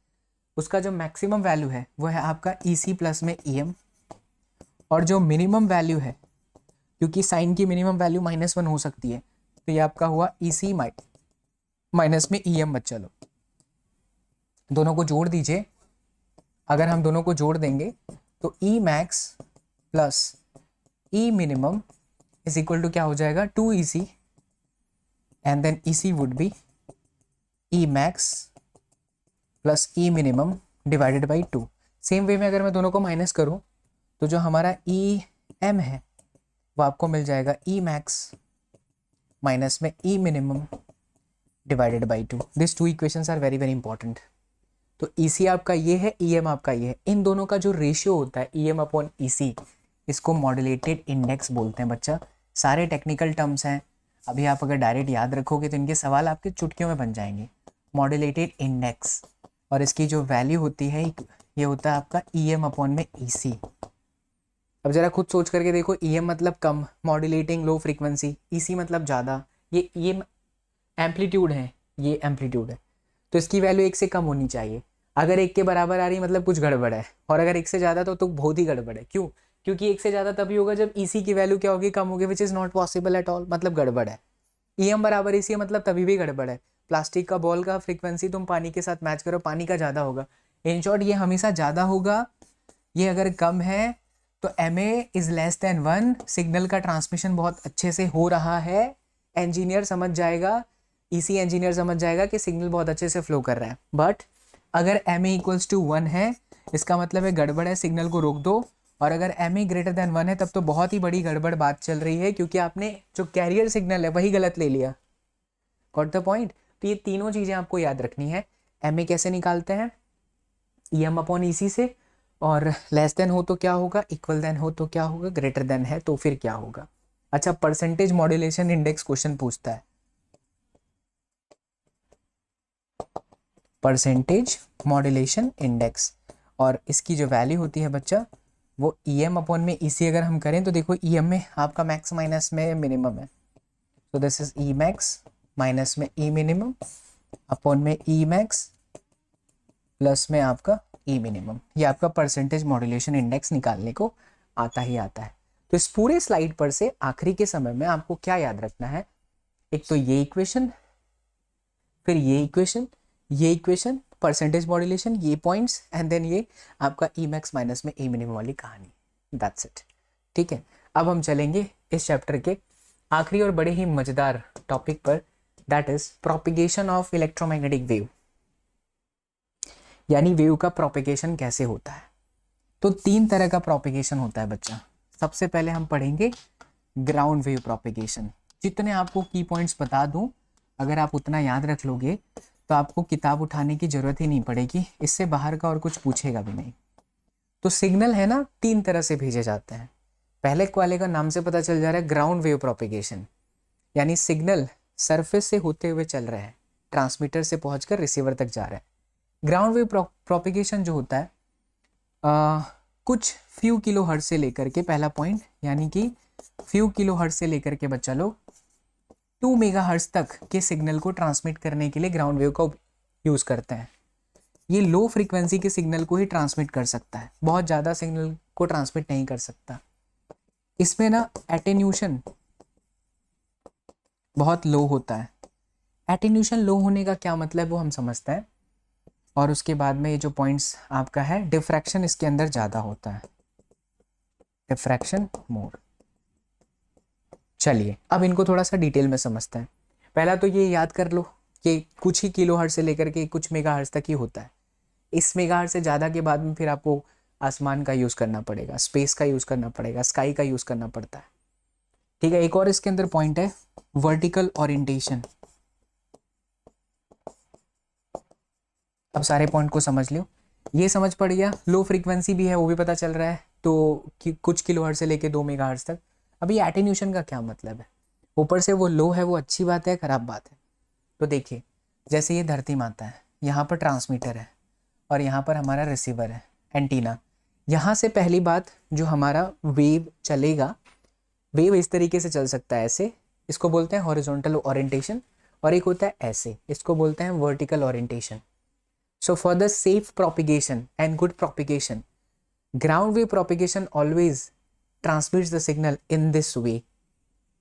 उसका जो मैक्सिमम वैल्यू है वो है आपका EC प्लस में EM, और जो मिनिमम वैल्यू है, क्योंकि साइन की मिनिमम वैल्यू -1 हो सकती है, तो ये आपका हुआ EC माइनस में EM। बच्चा लो दोनों को जोड़ दीजिए, अगर हम दोनों को जोड़ देंगे तो E max plus E minimum is equal to क्या हो जाएगा, 2EC, and then EC would be E max plus E minimum divided by 2। Same way में अगर मैं दोनों को माइनस करूं तो जो हमारा EM है वो आपको मिल जाएगा E मैक्स माइनस में E minimum divided by 2। This two equations are very very important. तो EC आपका ये है, EM आपका ये है, इन दोनों का जो रेशियो होता है EM अपॉन EC, इसको मॉड्यूलेटेड इंडेक्स बोलते हैं बच्चा। सारे टेक्निकल टर्म्स हैं, अभी आप अगर डायरेक्ट याद रखोगे तो इनके सवाल आपके चुटकियों में बन जाएंगे। मॉड्यूलेटेड इंडेक्स, और इसकी जो वैल्यू होती है ये होता है आपका EM अपॉन में EC। अब जरा खुद सोच करके देखो, EM मतलब कम, मॉड्यूलेटिंग लो फ्रीक्वेंसी, EC मतलब ज़्यादा। ये EM एम्पलीट्यूड है, ये एम्पलीट्यूड है, तो इसकी वैल्यू 1 से कम होनी चाहिए। अगर 1 के बराबर आ रही मतलब कुछ गड़बड़ है, और अगर 1 से ज़्यादा तो बहुत ही गड़बड़ है। क्यों? क्योंकि 1 से ज़्यादा तभी होगा जब EC की वैल्यू क्या होगी, कम होगी, which is not possible at all, मतलब गड़बड़ है। EM बराबर EC है मतलब तभी भी गड़बड़ है। प्लास्टिक का बॉल का फ्रीक्वेंसी तुम पानी के साथ मैच करो, पानी का ज़्यादा होगा। इन शॉर्ट ये हमेशा ज़्यादा होगा, ये अगर कम है तो MA is less than 1, signal का ट्रांसमिशन बहुत अच्छे से हो रहा है, इंजीनियर समझ जाएगा, EC इंजीनियर समझ जाएगा कि सिग्नल बहुत अच्छे से फ्लो कर रहा है। बट अगर MA इक्वल्स टू 1 है, इसका मतलब है गड़बड़ है, सिग्नल को रोक दो। और अगर MA ग्रेटर देन 1 है तब तो बहुत ही बड़ी गड़बड़ बात चल रही है, क्योंकि आपने जो कैरियर सिग्नल है वही गलत ले लिया। Got the point? तो ये तीनों चीज़ें आपको याद रखनी है। MA कैसे निकालते हैं, EM अपॉन EC से, और लेस देन हो तो क्या होगा, इक्वल देन हो तो क्या होगा, ग्रेटर देन है तो फिर क्या होगा। अच्छा, परसेंटेज मॉड्यूलेशन इंडेक्स क्वेश्चन पूछता है, परसेंटेज मॉड्यूलेशन इंडेक्स, और इसकी जो वैल्यू होती है बच्चा वो EM अपॉन में EC अगर हम करें तो देखो EM में आपका मैक्स माइनस में मिनिमम है, तो this is E max minus में E मिनिमम अपॉन में E मैक्स प्लस में आपका E मिनिमम। ये आपका परसेंटेज मॉड्यूलेशन इंडेक्स निकालने को आता ही आता है। तो इस पूरे स्लाइड पर से आखिरी के समय में आपको क्या याद रखना है, एक तो ये इक्वेशन, फिर ये इक्वेशन, ये इक्वेशन, परसेंटेज मॉड्यूलेशन, ये पॉइंट्स, एंड देन ये आपका E मैक्स माइनस में E मिनिमम वाली कहानी। That's it. ठीक है, अब हम चलेंगे इस चैप्टर के आखिरी और बड़े ही मज़ेदार टॉपिक पर, that is propagation of electromagnetic wave, यानी वेव का प्रोपिगेशन कैसे होता है। तो 3 तरह का प्रोपिगेशन होता है बच्चा। सबसे पहले हम पढ़ेंगे ग्राउंड वेव प्रोपिगेशन। जितने आपको की पॉइंट्स बता दूं, अगर आप उतना याद रख लोगे तो आपको किताब उठाने की ज़रूरत ही नहीं पड़ेगी, इससे बाहर का और कुछ पूछेगा भी नहीं। तो सिग्नल है ना, 3 तरह से भेजे जाते हैं। पहले वाले का नाम से पता चल जा रहा है, ग्राउंड वेव प्रोपिगेशन, यानी सिग्नल सरफेस से होते हुए चल रहा है, ट्रांसमीटर से पहुंचकर रिसीवर तक जा रहा है। ग्राउंड वेव प्रोपिगेशन जो होता है कुछ फ्यू किलो हर्ट्ज से लेकर के, पहला पॉइंट, यानी कि फ्यू किलो हर्ट्ज से लेकर के बच्चा लोग 2 मेगाहर्ट्ज तक के सिग्नल को ट्रांसमिट करने के लिए ग्राउंड वेव का यूज़ करते हैं। ये लो फ्रीक्वेंसी के सिग्नल को ही ट्रांसमिट कर सकता है, बहुत ज़्यादा सिग्नल को ट्रांसमिट नहीं कर सकता। इसमें ना एटेन्यूशन बहुत लो होता है। एटेन्यूशन लो होने का क्या मतलब वो हम समझते हैं, और उसके बाद में ये जो पॉइंट्स आपका है, डिफ्रैक्शन इसके अंदर ज़्यादा होता है, डिफ्रैक्शन मोर। चलिए अब इनको थोड़ा सा डिटेल में समझते हैं। पहला तो ये याद कर लो कि कुछ ही किलो हर्ट्ज से लेकर के कुछ मेगाहर्ट्ज तक ही होता है। इस मेगाहर्ट्ज से ज़्यादा के बाद में फिर आपको आसमान का यूज़ करना पड़ेगा, स्पेस का यूज़ करना पड़ेगा, स्काई का यूज़ करना पड़ता है। ठीक है, एक और इसके अंदर पॉइंट है वर्टिकल ओरिएंटेशन। अब सारे पॉइंट को समझ लो, ये समझ पड़ गया, लो फ्रीक्वेंसी भी है वो भी पता चल रहा है, तो कुछ किलो हर्ट्ज से लेके 2 मेगाहर्ट्ज तक। अभी एटेन्यूशन का क्या मतलब है, ऊपर से वो लो है, वो अच्छी बात है खराब बात है। तो देखिए, जैसे ये धरती माता है, यहाँ पर ट्रांसमीटर है और यहाँ पर हमारा रिसीवर है, एंटीना। यहाँ से पहली बात, जो हमारा वेव चलेगा, वेव इस तरीके से चल सकता है, ऐसे, इसको बोलते हैं हॉरिजॉन्टल ओरिएंटेशन, और एक होता है ऐसे, इसको बोलते हैं vertical orientation. So for the safe propagation and good propagation, ground wave propagation always transmits the signal in this way.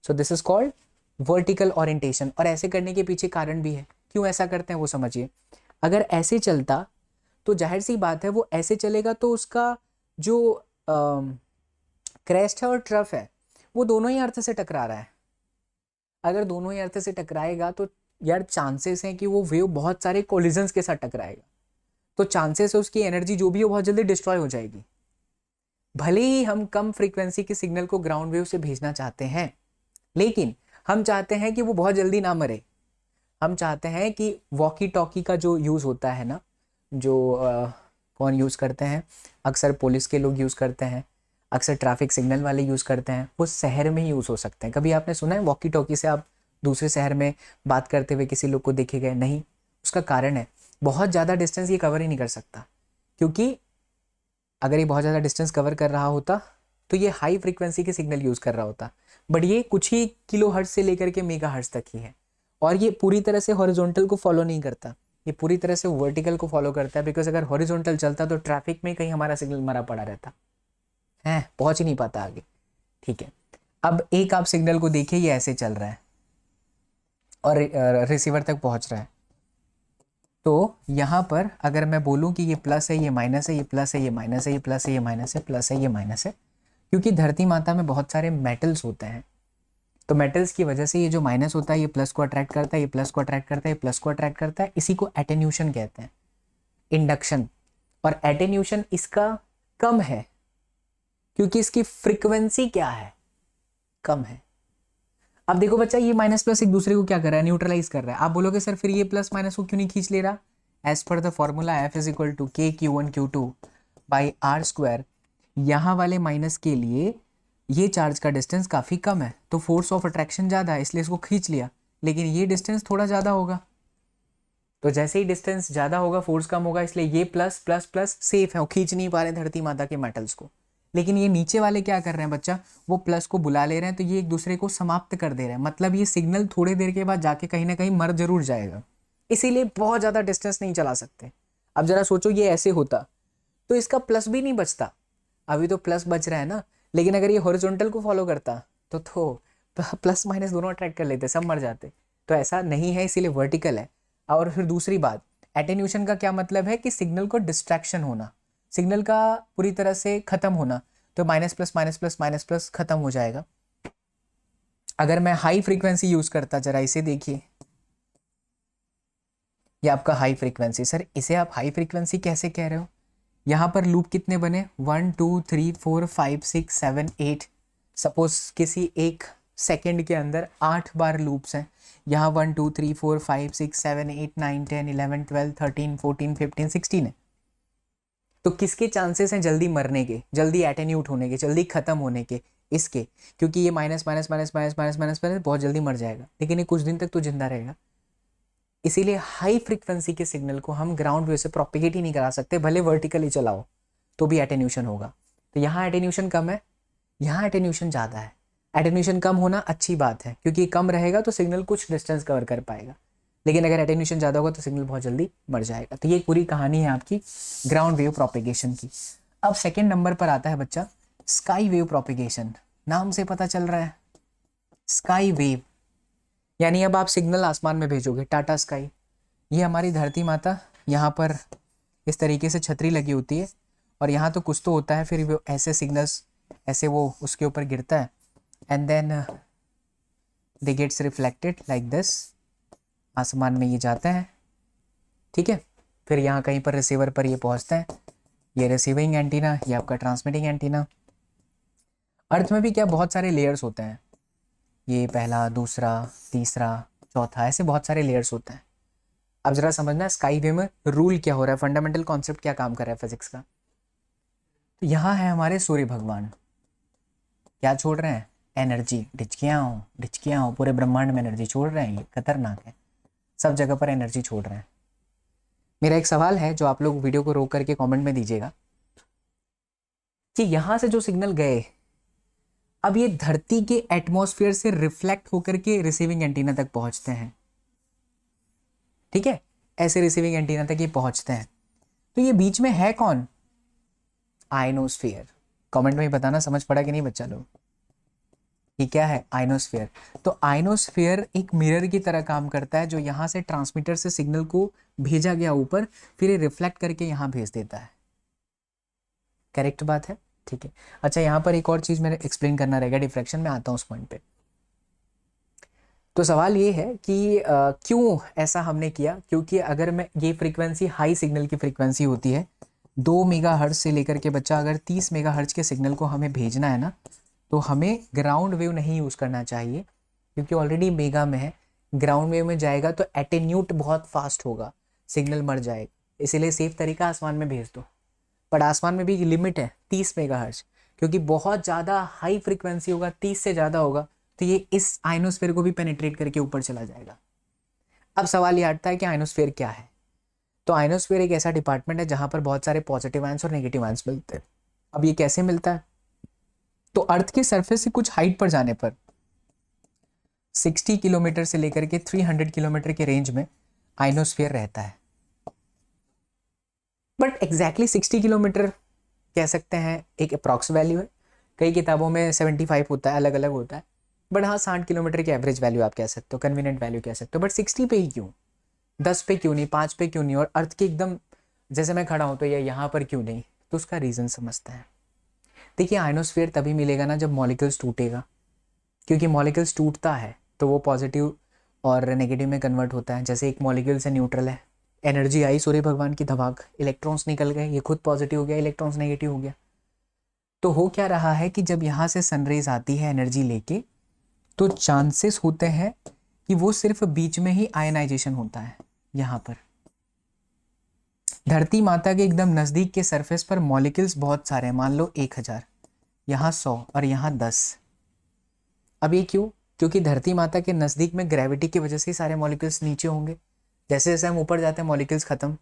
So this is called vertical orientation. और ऐसे करने के पीछे कारण भी है, क्यों ऐसा करते हैं वो समझिए। अगर ऐसे चलता तो जाहिर सी बात है वो ऐसे चलेगा तो उसका जो क्रेस्ट है और ट्रफ है वो दोनों ही अर्थ से टकरा रहा है। अगर दोनों ही अर्थ से टकराएगा तो यार चांसेस हैं कि वो वेव बहुत सारे कोलिजन्स के साथ टकराएगा, तो चांसेस है उसकी एनर्जी जो भी है बहुत जल्दी डिस्ट्रॉय हो जाएगी। भले ही हम कम फ्रीक्वेंसी के सिग्नल को ग्राउंड वेव से भेजना चाहते हैं, लेकिन हम चाहते हैं कि वो बहुत जल्दी ना मरे। हम चाहते हैं कि वॉकी टॉकी का जो यूज़ होता है ना, जो कौन यूज़ करते हैं, अक्सर पुलिस के लोग यूज़ करते हैं, अक्सर ट्रैफिक सिग्नल वाले यूज़ करते हैं, वो शहर में ही यूज़ हो सकते हैं। कभी आपने सुना है वॉकी टॉकी से आप दूसरे शहर में बात करते हुए किसी लोग को देखे गए? नहीं। उसका कारण है बहुत ज़्यादा डिस्टेंस ये कवर ही नहीं कर सकता, क्योंकि अगर ये बहुत ज़्यादा डिस्टेंस कवर कर रहा होता तो ये हाई फ्रीक्वेंसी के सिग्नल यूज़ कर रहा होता, बट ये कुछ ही किलो हर्ट्ज से लेकर के मेगा हर्ट्ज तक ही है, और ये पूरी तरह से हॉरिजॉन्टल को फॉलो नहीं करता, ये पूरी तरह से वर्टिकल को फॉलो करता है। बिकॉज अगर हॉरिजॉन्टल चलता तो ट्रैफिक में कहीं हमारा सिग्नल मरा पड़ा रहता है, पहुंच ही नहीं पाता आगे। ठीक है, अब एक आप सिग्नल को देखिए, ये ऐसे चल रहा है और रिसीवर तक पहुंच रहा है। तो यहाँ पर अगर मैं बोलूँ कि ये प्लस है, ये माइनस है, ये प्लस है, ये माइनस है, ये प्लस है, ये माइनस है, प्लस है, ये माइनस है, क्योंकि धरती माता में बहुत सारे मेटल्स होते हैं, तो मेटल्स की वजह से ये जो माइनस होता है ये प्लस को अट्रैक्ट करता है, ये प्लस को अट्रैक्ट करता है, ये प्लस को अट्रैक्ट करता है। इसी को एटेन्यूशन कहते हैं, इंडक्शन। और एटेन्यूशन इसका कम है क्योंकि इसकी फ्रीक्वेंसी क्या है, कम है। अब देखो बच्चा, ये माइनस प्लस एक दूसरे को क्या कर रहा है, न्यूट्रलाइज कर रहा है। आप बोलोगे सर फिर ये प्लस माइनस को क्यों नहीं खींच ले रहा? एज पर the formula f is equal to k Q1 Q2 by are square. यहाँ वाले माइनस के लिए ये चार्ज का डिस्टेंस काफ़ी कम है तो फोर्स ऑफ अट्रैक्शन ज़्यादा है, इसलिए इसको खींच लिया, लेकिन ये डिस्टेंस थोड़ा ज़्यादा होगा, तो जैसे ही डिस्टेंस ज़्यादा होगा फोर्स कम होगा, इसलिए ये प्लस प्लस प्लस सेफ है, वो खींच नहीं पा रहे धरती माता के मेटल्स को। लेकिन ये नीचे वाले क्या कर रहे हैं बच्चा, वो प्लस को बुला ले रहे हैं, तो ये एक दूसरे को समाप्त कर दे रहे हैं, मतलब ये सिग्नल थोड़ी देर के बाद जाके कहीं ना कहीं मर जरूर जाएगा, इसीलिए बहुत ज़्यादा डिस्टेंस नहीं चला सकते। अब जरा सोचो ये ऐसे होता तो इसका प्लस भी नहीं बचता, अभी तो प्लस बच रहा है ना, लेकिन अगर ये हॉरिजॉन्टल को फॉलो करता तो प्लस माइनस दोनों अट्रैक्ट कर लेते, सब मर जाते। तो ऐसा नहीं है, इसीलिए वर्टिकल है। और फिर दूसरी बात, एटेन्यूशन का क्या मतलब है कि सिग्नल को डिस्ट्रैक्शन होना, सिग्नल का पूरी तरह से खत्म होना, तो minus plus minus plus minus plus खत्म हो जाएगा। अगर मैं हाई फ्रीक्वेंसी यूज करता, जरा इसे देखिए, ये आपका हाई फ्रीक्वेंसी। सर इसे आप हाई फ्रीक्वेंसी कैसे कह रहे हो? यहाँ पर लूप कितने बने, 1 2 3 4 5 6 7 8, सपोज किसी एक सेकेंड के अंदर 8 बार लूप्स हैं, यहाँ 1 2 3 4 5 6 7 8 9 10 11 12 13 14 15 16 है। तो किसके चांसेस हैं जल्दी मरने के, जल्दी एटेन्यूट होने के, जल्दी खत्म होने के? इसके, क्योंकि ये minus minus minus minus minus minus minus बहुत जल्दी मर जाएगा, लेकिन ये कुछ दिन तक तो जिंदा रहेगा। इसीलिए हाई फ्रीक्वेंसी के सिग्नल को हम ग्राउंड वेव से प्रोपिगेट ही नहीं करा सकते, भले वर्टिकली चलाओ तो भी एटेन्यूशन होगा। तो यहाँ एटेन्यूशन कम है, यहाँ एटेन्यूशन ज़्यादा है। एटेन्यूशन कम होना अच्छी बात है, क्योंकि कम रहेगा तो सिग्नल कुछ डिस्टेंस कवर कर पाएगा, लेकिन अगर एटेन्यूशन ज़्यादा होगा तो सिग्नल बहुत जल्दी मर जाएगा। तो ये पूरी कहानी है आपकी ग्राउंड वेव प्रोपिगेशन की। अब सेकेंड नंबर पर आता है बच्चा स्काई वेव प्रोपिगेशन। नाम से पता चल रहा है स्काई वेव, यानी अब आप सिग्नल आसमान में भेजोगे, टाटा स्काई। ये हमारी धरती माता, यहाँ पर इस तरीके से छतरी लगी होती है और यहाँ तो कुछ तो होता है, फिर वो ऐसे सिग्नल्स ऐसे वो उसके ऊपर गिरता है, and then they gets reflected like this, आसमान में ये जाते हैं। ठीक है, फिर यहाँ कहीं पर रिसीवर पर ये पहुँचते हैं, ये रिसीविंग एंटीना, ये आपका ट्रांसमिटिंग एंटीना। अर्थ में भी क्या बहुत सारे लेयर्स होते हैं, ये पहला, दूसरा, तीसरा, चौथा, ऐसे बहुत सारे लेयर्स होते हैं। अब जरा समझना है स्काई वे में रूल क्या हो रहा है, फंडामेंटल कॉन्सेप्ट क्या काम कर रहा है फिजिक्स का। तो यहाँ है हमारे सूर्य भगवान, क्या छोड़ रहे हैं, एनर्जी, डिचकियाँ हो, पूरे ब्रह्मांड में एनर्जी छोड़ रहे हैं, ये खतरनाक है, सब जगह पर एनर्जी छोड़ रहे हैं। मेरा एक सवाल है जो आप लोग वीडियो को रोक करके कमेंट में दीजिएगा कि यहाँ से जो सिग्नल गए, अब ये धरती के एटमॉस्फेयर से रिफ्लेक्ट होकर के रिसीविंग एंटीना तक पहुंचते हैं। ठीक है, ऐसे रिसीविंग एंटीना तक ये पहुंचते हैं। तो ये बीच में है कौन? आयनोस्फीयर। कमेंट में ही बताना समझ पड़ा कि नहीं बच्चा लोग, ये क्या है? आयनोस्फीयर। तो आयनोस्फीयर एक मिरर की तरह काम करता है, जो यहाँ से ट्रांसमीटर से सिग्नल को भेजा गया ऊपर, फिर ये रिफ्लेक्ट करके यहाँ भेज देता है। करेक्ट बात है, ठीक है। अच्छा, यहाँ पर एक और चीज़ मेरे एक्सप्लेन करना रहेगा, डिफ्रैक्शन में आता हूँ उस पॉइंट पे। तो सवाल ये है कि क्यों ऐसा हमने किया? क्योंकि अगर मैं ये फ्रीक्वेंसी हाई सिग्नल की फ्रीक्वेंसी होती है, 2 मेगाहर्ट्ज से लेकर के बच्चा अगर 30 मेगाहर्ट्ज के सिग्नल को हमें भेजना है ना, तो हमें ग्राउंड वेव नहीं यूज़ करना चाहिए, क्योंकि ऑलरेडी मेगा में है। ग्राउंड वेव में जाएगा तो एटेन्यूट बहुत फास्ट होगा, सिग्नल मर जाएगा। इसीलिए सेफ तरीका आसमान में भेज दो। पर आसमान में भी लिमिट है 30 मेगाहर्ट्ज, क्योंकि बहुत ज़्यादा हाई फ्रीक्वेंसी होगा, 30 से ज़्यादा होगा, तो ये इस आयनोस्फीयर को भी पेनिट्रेट करके ऊपर चला जाएगा। अब सवाल ये आता है कि आयनोस्फीयर क्या है? तो आयनोस्फीयर एक ऐसा डिपार्टमेंट है जहां पर बहुत सारे पॉजिटिव आयंस और नेगेटिव आयंस मिलते हैं। अब ये कैसे मिलता है? तो अर्थ के सरफेस से कुछ हाइट पर जाने पर 60 किलोमीटर से लेकर के 300 किलोमीटर के रेंज में आयनोस्फीयर रहता है। बट एग्जैक्टली 60 किलोमीटर कह सकते हैं, एक अप्रॉक्स वैल्यू है। कई किताबों में 75 होता है, अलग अलग होता है। बट हाँ, 60 किलोमीटर की एवरेज वैल्यू आप कह सकते हो, कन्वीनियंट वैल्यू कह सकते हो। बट 60 पे ही क्यों? 10 पे क्यों नहीं? 5 पे क्यों नहीं? और अर्थ के एकदम जैसे मैं खड़ा हूँ तो ये यहाँ पर क्यों नहीं? तो उसका रीज़न समझते हैं। देखिए, आयनोस्फीयर तभी मिलेगा ना जब मॉलिक्यूल्स टूटेगा, क्योंकि मॉलिक्यूल्स टूटता है तो वो पॉजिटिव और नेगेटिव में कन्वर्ट होता है। जैसे एक मॉलिक्यूल से न्यूट्रल है, एनर्जी आई सूर्य भगवान की धमाक, इलेक्ट्रॉन्स निकल गए, ये खुद पॉजिटिव हो गया, इलेक्ट्रॉन्स नेगेटिव हो गया। तो हो क्या रहा है कि जब यहाँ से सनरेज आती है एनर्जी लेके, तो चांसेस होते हैं कि वो सिर्फ बीच में ही आयनाइजेशन होता है। यहाँ पर धरती माता के एकदम नज़दीक के सरफेस पर मॉलिक्यूल्स बहुत सारे हैं, मान लो 1000, यहाँ 100 और यहाँ 10। अब ये क्यों? क्योंकि धरती माता के नज़दीक में ग्रेविटी की वजह से सारे मॉलिक्यूल्स नीचे होंगे। जैसे जैसे हम ऊपर जाते हैं मॉलिक्यूल्स ख़त्म,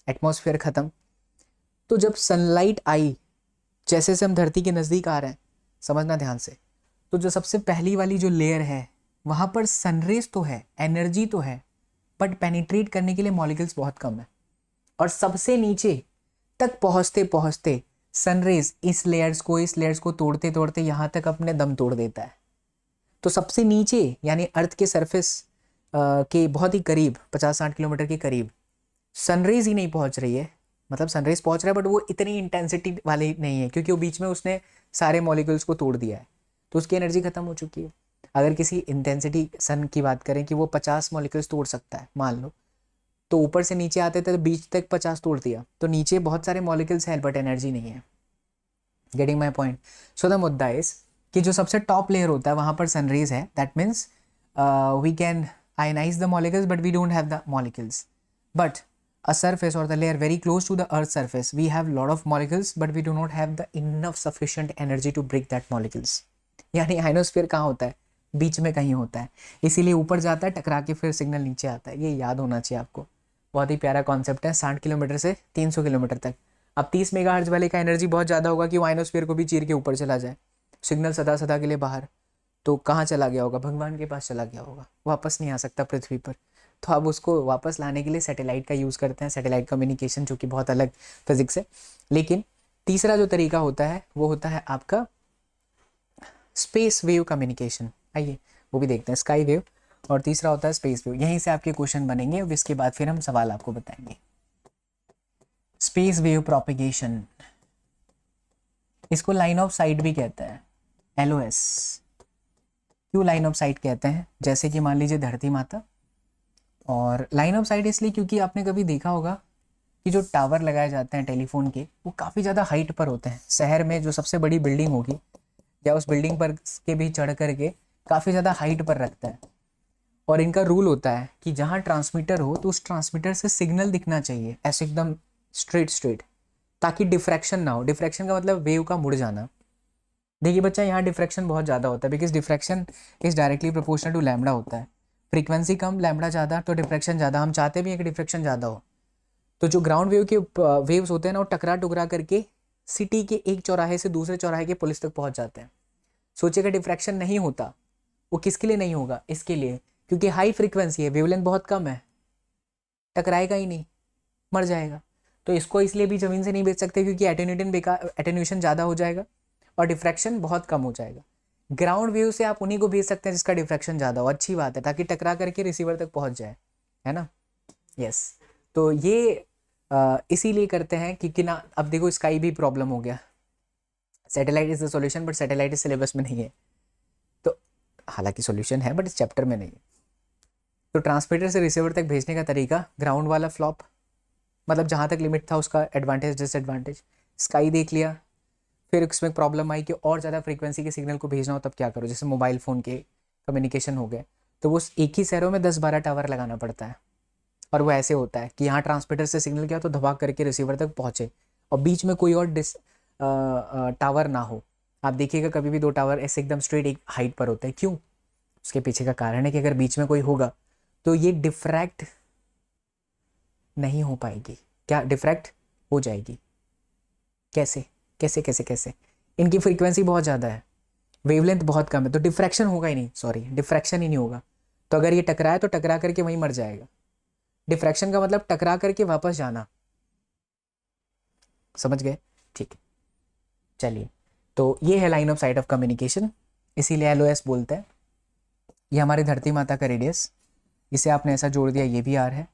एटमॉस्फेयर ख़त्म। तो जब सनलाइट आई, जैसे जैसे हम धरती के नज़दीक आ रहे हैं, समझना ध्यान से, तो जो सबसे पहली वाली जो लेयर है वहाँ पर सनरेज तो है, एनर्जी तो है, बट पेनिट्रेट करने के लिए मॉलिक्यूल्स बहुत कम है। और सबसे नीचे तक पहुँचते पहुँचते सनरेज इस लेयर्स को तोड़ते तोड़ते यहाँ तक अपने दम तोड़ देता है। तो सबसे नीचे यानी अर्थ के सरफेस के बहुत ही करीब, 50-60 किलोमीटर के करीब सनरेज ही नहीं पहुँच रही है। मतलब सनरेज पहुँच रहा है बट वो इतनी इंटेंसिटी वाली नहीं है, क्योंकि वो बीच में उसने सारे मॉलिक्यूल्स को तोड़ दिया है, तो उसकी एनर्जी खत्म हो चुकी है। अगर किसी इंटेंसिटी सन की बात करें कि वो 50 मॉलिक्यूल्स तोड़ सकता है, मान लो, तो ऊपर से नीचे आते थे तो बीच तक 50 तोड़ दिया, तो नीचे बहुत सारे मॉलिक्यूल्स हैं बट एनर्जी नहीं है। Getting my point? So the मुद्दा इज कि जो सबसे टॉप लेयर होता है वहाँ पर सनरेज है, that means we can ionise the molecules but we don't have the molecules. But a surface or the layer very close to the earth surface, we have lot of molecules but we do not have the enough sufficient energy to break that molecules। यानी ionosphere कहाँ होता है? बीच में कहीं होता है, इसीलिए ऊपर जाता है, टकरा के फिर सिग्नल नीचे आता है। ये याद होना चाहिए आपको, बहुत ही प्यारा कॉन्सेप्ट है। 60 किलोमीटर से 300 किलोमीटर तक। अब 30 मेगाहर्ट्ज वाले का एनर्जी बहुत ज़्यादा होगा कि वो आयनोस्फीयर को भी चीर के ऊपर चला जाए, सिग्नल सदा सदा के लिए बाहर, तो कहाँ चला गया होगा? भगवान के पास चला गया होगा, वापस नहीं आ सकता पृथ्वी पर। तो अब उसको वापस लाने के लिए सैटेलाइट का यूज़ करते हैं, सैटेलाइट कम्युनिकेशन, जो कि बहुत अलग फिजिक्स है। लेकिन तीसरा जो तरीका होता है वो होता है आपका स्पेस वेव कम्युनिकेशन। आइए वो भी देखते हैं, स्काई वेव, और तीसरा होता है स्पेस वेव। यहीं से आपके क्वेश्चन बनेंगे और इसके बाद फिर हम सवाल आपको बताएंगे। स्पेस वेव प्रोपिगेशन, इसको लाइन ऑफ साइट भी कहते हैं, LOS। क्यों लाइन ऑफ साइट कहते हैं? जैसे कि मान लीजिए धरती माता, और लाइन ऑफ साइट इसलिए क्योंकि आपने कभी देखा होगा कि जो टावर लगाए जाते हैं टेलीफोन के, वो काफ़ी ज़्यादा हाइट पर होते हैं। शहर में जो सबसे बड़ी बिल्डिंग होगी या उस बिल्डिंग पर के भी चढ़ करके काफ़ी ज़्यादा हाइट पर रखता है। और इनका रूल होता है कि जहाँ ट्रांसमीटर हो तो उस ट्रांसमीटर से सिग्नल दिखना चाहिए ऐसे एकदम स्ट्रेट, ताकि डिफ्रैक्शन ना हो। डिफ्रैक्शन का मतलब वेव का मुड़ जाना। देखिए बच्चा, यहाँ डिफ्रैक्शन बहुत ज़्यादा होता है, because diffraction is directly proportional to lambda होता है। फ्रीक्वेंसी कम, लैम्बडा ज़्यादा, तो डिफ्रैक्शन ज़्यादा। हम चाहते भी हैं कि डिफ्रैक्शन ज़्यादा हो। तो जो ग्राउंड वेव के वेव्स होते हैं ना, वो टकरा टुकरा करके सिटी के एक चौराहे से दूसरे चौराहे के पुलिस तक पहुंच जाते हैं। सोचिएगा डिफ्रैक्शन नहीं होता, वो किसके लिए नहीं होगा? इसके लिए, क्योंकि हाई फ्रीक्वेंसी है, वेवलेंथ बहुत कम है। टकराएगा ही नहीं, मर जाएगा। तो इसको इसलिए भी ज़मीन से नहीं भेज सकते क्योंकि एटेन्यूएशन ज़्यादा हो जाएगा और डिफ्रैक्शन बहुत कम हो जाएगा। ग्राउंड वेव से आप उन्हीं को भेज सकते हैं जिसका डिफ्रैक्शन ज़्यादा हो, अच्छी बात है, ताकि टकरा करके रिसीवर तक पहुँच जाए, है ना। यस, तो ये इसीलिए करते हैं क्योंकि ना, अब देखो स्काई भी प्रॉब्लम हो गया, satellite is the solution but satellite इस सिलेबस में नहीं है, तो हालांकि सॉल्यूशन है बट इस चैप्टर में नहीं है। तो ट्रांसमीटर से रिसीवर तक भेजने का तरीका, ग्राउंड वाला फ्लॉप, मतलब जहाँ तक लिमिट था उसका एडवांटेज डिसएडवांटेज, स्काई देख लिया, फिर उसमें प्रॉब्लम आई कि और ज़्यादा फ्रीक्वेंसी के सिग्नल को भेजना हो तब क्या करो, जैसे मोबाइल फ़ोन के कम्युनिकेशन हो गए, तो वो एक ही शहरों में 10-12 टावर लगाना पड़ता है, और वो ऐसे होता है कि यहाँ ट्रांसमीटर से सिग्नल गया तो धमाक करके रिसीवर तक पहुँचे और बीच में कोई और टावर ना हो। आप देखिएगा कभी भी 2 टावर ऐसे एकदम स्ट्रेट एक हाइट पर होते हैं, क्यों? उसके पीछे का कारण है कि अगर बीच में कोई होगा तो ये डिफ्रैक्ट नहीं हो पाएगी। क्या डिफ्रैक्ट हो जाएगी? कैसे कैसे कैसे कैसे? इनकी फ्रीक्वेंसी बहुत ज़्यादा है, वेवलेंथ बहुत कम है, तो डिफ्रैक्शन होगा ही नहीं, सॉरी डिफ्रैक्शन ही नहीं होगा। तो अगर ये टकराए तो टकरा करके वहीं मर जाएगा। डिफ्रैक्शन का मतलब टकरा करके वापस जाना, समझ गए? ठीक है, चलिए, तो ये है line of site of communication, इसीलिए LOS बोलते हैं। ये हमारी धरती माता का रेडियस, इसे आपने ऐसा जोड़ दिया, ये भी आर है,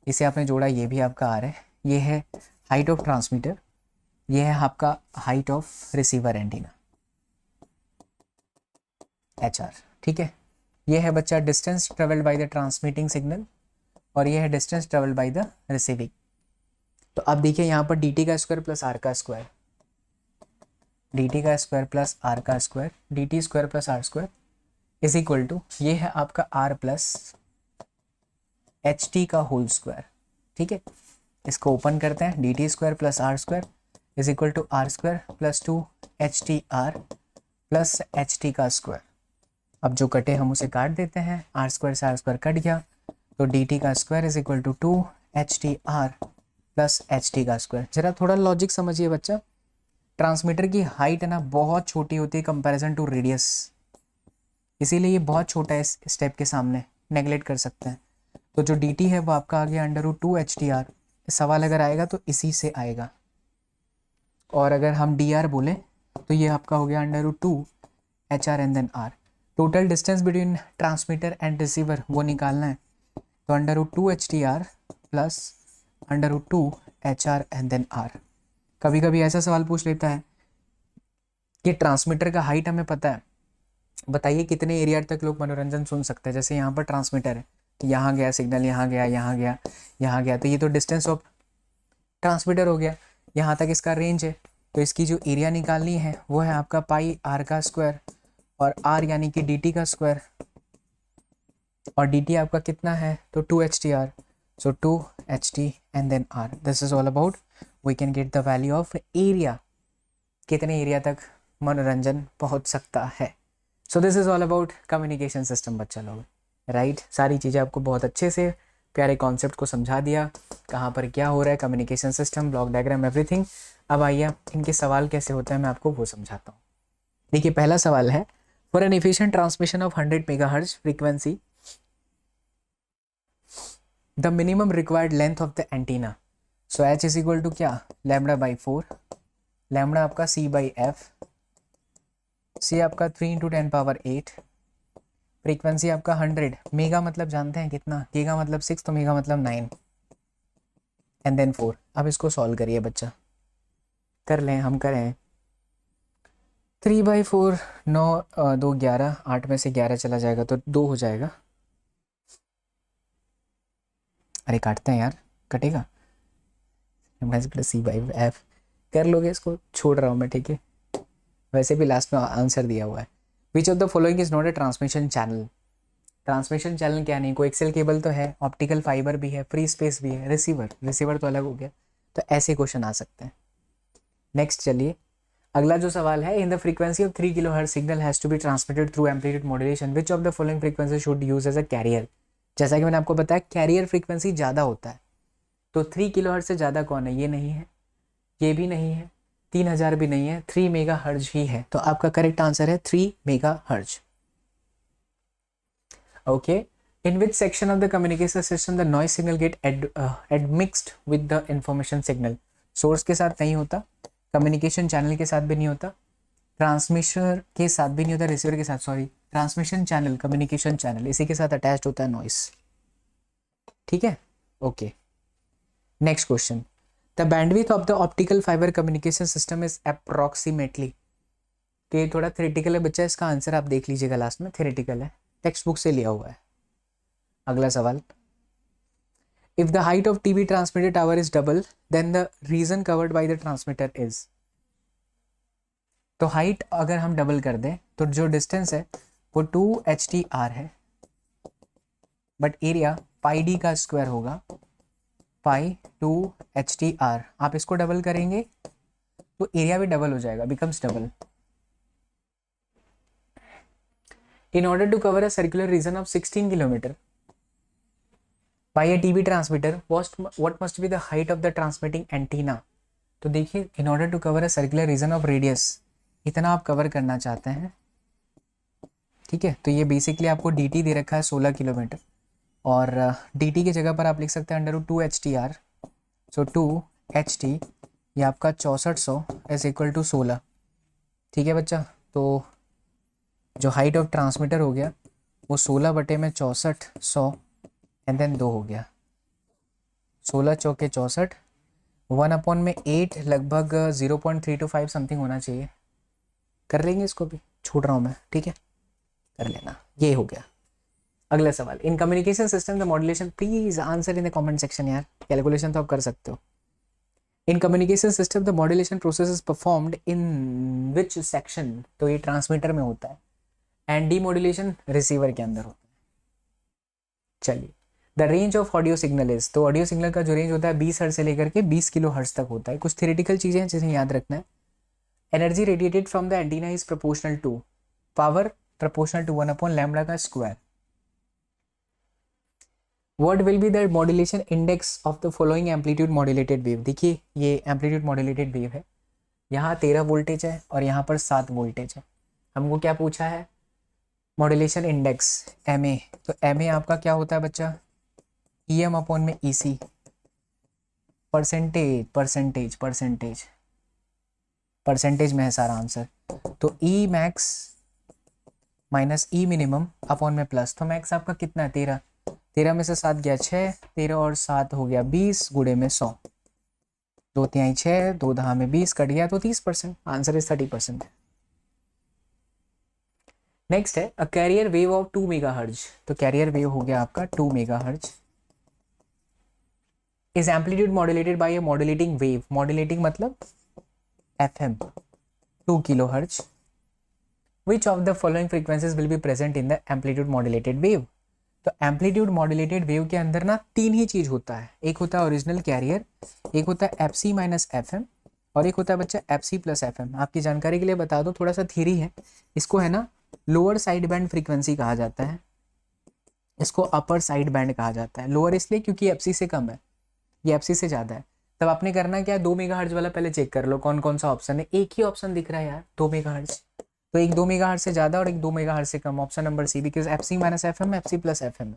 इसे आपने जोड़ा, ये भी आपका आर है। ये है हाइट ऑफ ट्रांसमीटर, ये है आपका height of receiver antenna, HR, ठीक है। ये है बच्चा distance travelled by the transmitting signal, और ये है distance travelled by the receiving. तो अब देखिए यहाँ पर dt का स्क्वायर प्लस r का स्क्वायर, dt का स्क्वायर प्लस r का square, dt square plus r square is equal to, ये है आपका r प्लस ht का होल स्क्वायर, ठीक है। इसको ओपन करते हैं, dt square plus r square is equal to r स्क्वायर प्लस 2htr प्लस ht का स्क्वायर। अब जो कटे हम उसे काट देते हैं, r स्क्वायर से r स्क्वायर कट गया, तो dt का square is equal to 2htr plus ht का स्क्वायर। जरा थोड़ा लॉजिक समझिए बच्चा, ट्रांसमीटर की हाइट है ना बहुत छोटी होती है कंपैरिजन टू रेडियस, इसीलिए ये बहुत छोटा है इस स्टेप के सामने, नेगलेक्ट कर सकते हैं। तो जो dt है वो आपका आ गया √2htr, सवाल अगर आएगा तो इसी से आएगा, और अगर हम dr बोले तो ये आपका हो गया √2hr and then r। Total distance between transmitter and receiver वो निकालना है, तो √2htr plus √2hr and then r। कभी कभी ऐसा सवाल पूछ लेता है कि ट्रांसमीटर का हाइट हमें पता है, बताइए कितने एरिया तक लोग मनोरंजन सुन सकते हैं। जैसे यहाँ पर ट्रांसमीटर है, तो यहाँ गया सिग्नल, यहाँ गया, यहाँ गया, यहाँ गया, तो ये तो डिस्टेंस ऑफ ट्रांसमीटर हो गया, यहाँ तक इसका रेंज है। तो इसकी जो एरिया निकालनी है वो है आपका पाई r का स्क्वायर, और r यानी कि dt का स्क्वायर, और dt आपका कितना है तो 2htr, so 2ht and then r। This is all about, we can get the value of area, कितने एरिया तक मनोरंजन पहुंच सकता है। So this is all about communication system बच्चा लोग, राइट। सारी चीज़ें आपको बहुत अच्छे से प्यारे कॉन्सेप्ट को समझा दिया, कहाँ पर क्या हो रहा है, communication system, block diagram, everything. अब आइए इनके सवाल कैसे होते हैं मैं आपको वो समझाता हूँ। देखिए पहला सवाल है, for an efficient transmission of 100 megahertz frequency the minimum required length of the antenna, so h is equal to क्या, λ/4, लैम्बडा आपका c/f, c आपका 3 × 10⁸, फ्रीक्वेंसी आपका 100, मेगा मतलब जानते हैं कितना, गीगा मतलब 6, तो मेगा मतलब 9 एंड देन 4। अब इसको सॉल्व करिए बच्चा, कर लें, हम करें। 3/4, 9 2 11, 8 में से 11 चला जाएगा तो 2 हो जाएगा। अरे काटते हैं यार, कटेगा, c/f कर लोगे, इसको छोड़ रहा हूँ मैं, ठीक है। वैसे भी लास्ट में आंसर दिया हुआ है। विच of the following is not a transmission channel, transmission channel क्या नहीं, कोई एक्सेल केबल तो है, ऑप्टिकल फाइबर भी है, फ्री स्पेस भी है, रिसीवर तो अलग हो गया, तो ऐसे क्वेश्चन आ सकते हैं। नेक्स्ट चलिए, अगला जो सवाल है, in the frequency of 3 kilohertz signal has to be transmitted through amplitude modulation, which of the following frequency should use as a carrier. जैसा कि मैंने आपको बताया कैरियर फ्रीक्वेंसी ज़्यादा होता है, तो 3 किलोहर्ट्ज से ज़्यादा कौन है, ये नहीं है, ये भी नहीं है, 3000 भी नहीं है, 3 मेगाहर्ट्ज ही है। तो आपका करेक्ट आंसर है 3 megahertz. Okay, In which section of the communication system the noise signal get admixed with the information signal? Source के साथ नहीं होता, कम्युनिकेशन चैनल के साथ भी नहीं होता, ट्रांसमिशन के साथ भी नहीं होता, रिसीवर के साथ, sorry, transmission channel, communication channel, इसी के साथ अटैच्ड होता है नॉइस। ठीक है, okay. Next question, the bandwidth of the optical fibre communication system is approximately. तो ये थोड़ा थ्योरेटिकल है बच्चा, इसका आंसर आप देख लीजिएगा लास्ट में, थ्योरेटिकल है, टेक्स्ट बुक से लिया हुआ है। अगला सवाल, if the height of TV transmitter tower is double then the region covered by the transmitter is. तो हाइट अगर हम डबल कर दें तो जो डिस्टेंस है वो 2HTR है, बट एरिया पाई डी का स्क्वायर होगा, पाई 2HTR। आप इसको डबल करेंगे तो एरिया भी डबल हो जाएगा, becomes double. In order to cover a circular region of 16 kilometer by a TV transmitter, what must be the height of the transmitting antenna? तो देखिए, in order to cover a circular region of radius, इतना आप cover करना चाहते हैं, ठीक है। तो ये बेसिकली आपको dt दे रखा है 16 किलोमीटर, और dt की जगह पर आप लिख सकते हैं under root 2HTR, so 2HT ये आपका 6400 इज इक्वल टू 16। ठीक है बच्चा, तो जो हाइट ऑफ ट्रांसमीटर हो गया वो 16 बटे में 6400 एंड देन 2 हो गया, 16 चौके 64, 1/8 लगभग 0.325 समथिंग होना चाहिए। कर लेंगे इसको भी, छोड़ रहा हूँ मैं, ठीक है, कर लेना। ये हो गया। अगला सवाल, in communication system the modulation, please answer in the comment section यार, कैलकुलेशन तो आप कर सकते हो। In communication system the modulation process is performed in which section? तो ये ट्रांसमीटर में होता है, एंड डीमॉड्यूलेशन रिसीवर के अंदर होता है। चलिए, the range of audio signal is, तो ऑडियो सिग्नल का जो रेंज होता है 20 हर्ट्ज से लेकर के 20 किलो हर्ट्ज तक होता है। कुछ थ्योरेटिकल चीज़ें हैं जिन्हें याद रखना है। Energy radiated from the antenna is proportional to, power proportional to 1/λ का square. What will be the modulation index of the following amplitude modulated wave? देखिए, ये एम्पलीट्यूड मॉड्यूलेटेड वेव है, यहाँ 13 वोल्टेज है और यहाँ पर 7 वोल्टेज है। हमको क्या पूछा है? Modulation index MA। तो MA आपका क्या होता है बच्चा? EM अपॉन में EC, percentage percentage percentage percentage में है सारा आंसर। तो E max minus E minimum upon में प्लस, तो मैक्स आपका कितना है? 13, 13 में से 7 गया 6, 13 और 7 हो गया 20, गुणे में 100, 2 तिहाई 6, 2 दहा में 20 कट गया, तो 30%। Answer is 30%। नेक्स्ट है a carrier wave of 2 megahertz. तो कैरियर वेव हो गया आपका 2 megahertz, is amplitude modulated by a modulating wave. Modulating मतलब FM 2 kilohertz. Which of the following frequencies will be present in the amplitude modulated wave? तो amplitude modulated wave के अंदर ना 3 ही चीज होता है, एक होता है ओरिजिनल कैरियर, एक होता है FC माइनस FM, और एक होता है बच्चा FC प्लस FM। आपकी जानकारी के लिए बता दो, थोड़ा सा थ्योरी है, इसको है ना लोअर साइड बैंड फ्रीक्वेंसी कहा जाता है, इसको अपर साइड बैंड कहा जाता है। लोअर इसलिए क्योंकि FC से कम है, ये FC से ज़्यादा है। तब आपने करना क्या, 2 मेगाहर्ट्ज वाला पहले चेक कर लो कौन कौन सा ऑप्शन है। एक ही ऑप्शन दिख रहा है यार, 2 मेगाहर्ट्ज, तो एक 2 मेगाहर्ट्ज से ज़्यादा और एक 2 मेगाहर्ट्ज से कम, option number C, because FC minus FM FC plus FM।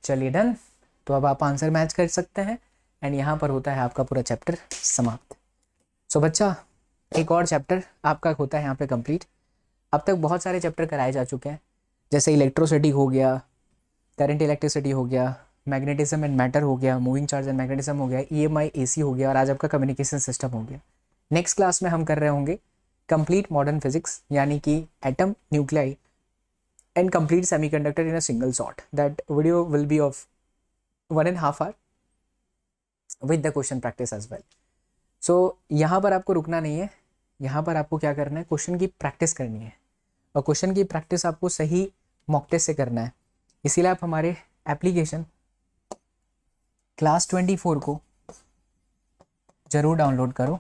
चलिए डन, तो अब आप आंसर मैच कर सकते हैं, एंड यहाँ पर होता है आपका पूरा चैप्टर समाप्त। सो बच्चा, एक और चैप्टर आपका होता है यहाँ पे कंप्लीट। अब तक बहुत सारे चैप्टर कराए जा चुके हैं, जैसे इलेक्ट्रोसिटी हो गया, करंट इलेक्ट्रिसिटी हो गया, मैग्नेटिज्म एंड मैटर हो गया, मूविंग चार्ज एंड मैग्नेटिज्म हो गया, EMI AC हो गया, और आज आपका कम्युनिकेशन सिस्टम हो गया। नेक्स्ट क्लास में हम कर रहे होंगे कंप्लीट मॉडर्न फिजिक्स, यानी कि atom, nuclei and complete semiconductor in a single shot. That video will be of 1.5 hour with the question practice as well. So यहाँ पर आपको रुकना नहीं है, यहाँ पर आपको क्या करना है, क्वेश्चन की प्रैक्टिस करनी है, और क्वेश्चन की प्रैक्टिस आपको सही मॉक टेस्ट से करना है। इसीलिए आप हमारे एप्लीकेशन क्लास 24 को जरूर डाउनलोड करो।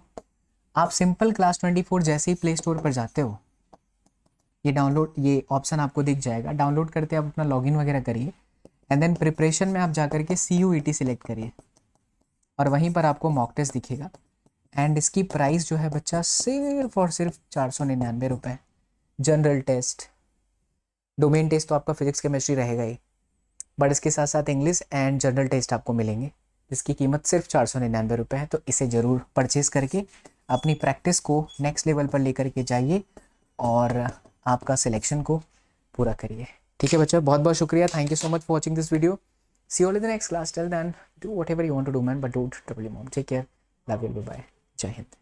आप सिंपल क्लास 24 जैसे ही प्ले स्टोर पर जाते हो, ये डाउनलोड, ये ऑप्शन आपको दिख जाएगा, डाउनलोड करते आप अपना लॉगिन वगैरह करिए, एंड देन प्रिपरेशन में आप जाकर के CUET सिलेक्ट करिए, और वहीं पर आपको मॉक टेस्ट दिखेगा। एंड इसकी प्राइस जो है बच्चा सिर्फ और सिर्फ 499 रुपये। जनरल टेस्ट, डोमेन टेस्ट तो आपका फिजिक्स केमिस्ट्री रहेगा ही, बट इसके साथ साथ इंग्लिश एंड जनरल टेस्ट आपको मिलेंगे, जिसकी कीमत सिर्फ 499 रुपये है। तो इसे ज़रूर परचेज़ करके अपनी प्रैक्टिस को नेक्स्ट लेवल पर लेकर के जाइए और आपका सिलेक्शन को पूरा करिए। ठीक है बच्चा, बहुत बहुत शुक्रिया, thank you so much for watching this video. See you all in the next class, till then do whatever you want to do man, but don't trouble your mom. Take care, love you, bye, जय हिंद।